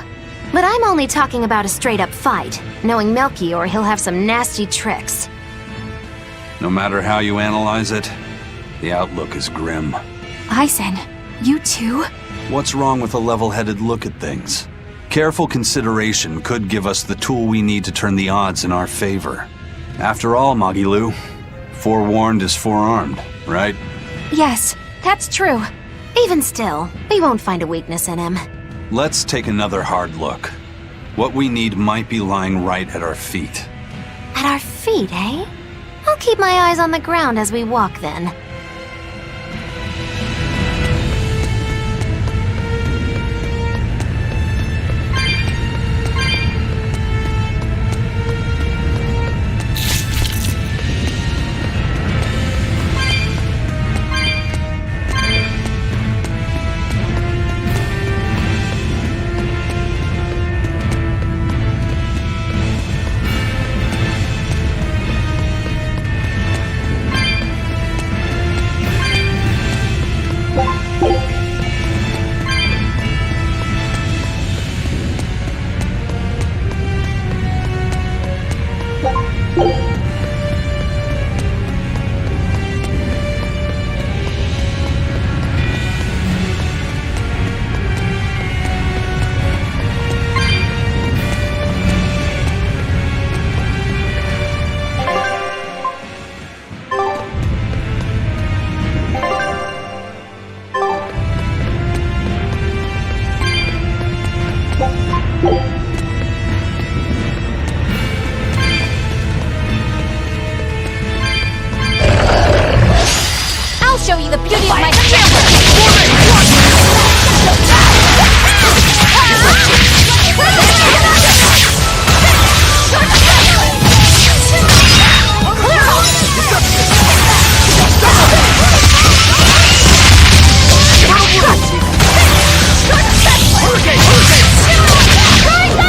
But I'm only talking about a straight-up fight. Knowing Melchior, he'll have some nasty tricks. No matter how you analyze it, the outlook is grim. Eisen, you too? What's wrong with a level-headed look at things? Careful consideration could give us the tool we need to turn the odds in our favor. After all, Magilu, forewarned is forearmed, right? Yes, that's true. Even still, we won't find a weakness in him. Let's take another hard look. What we need might be lying right at our feet. At our feet, eh? I'll keep my eyes on the ground as we walk then. Show you the beauty of my Hurricane!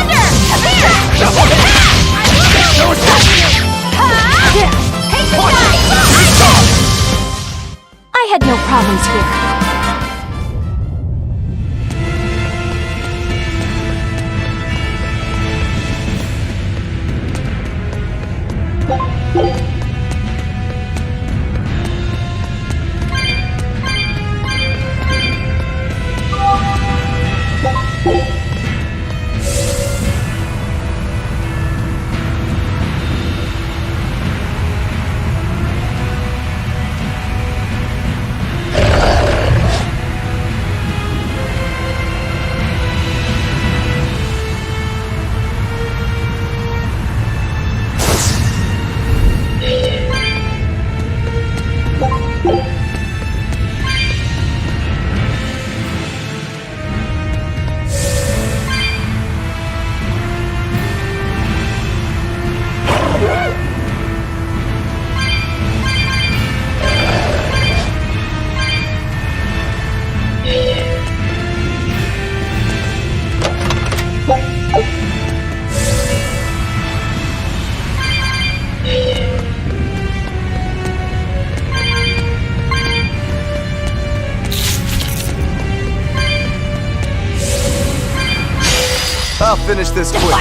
I'll finish this quickly.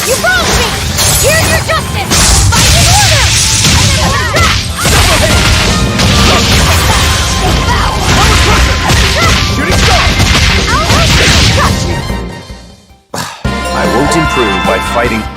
You wronged me! Here's your justice! Fight in order! Shooting star! I won't improve by fighting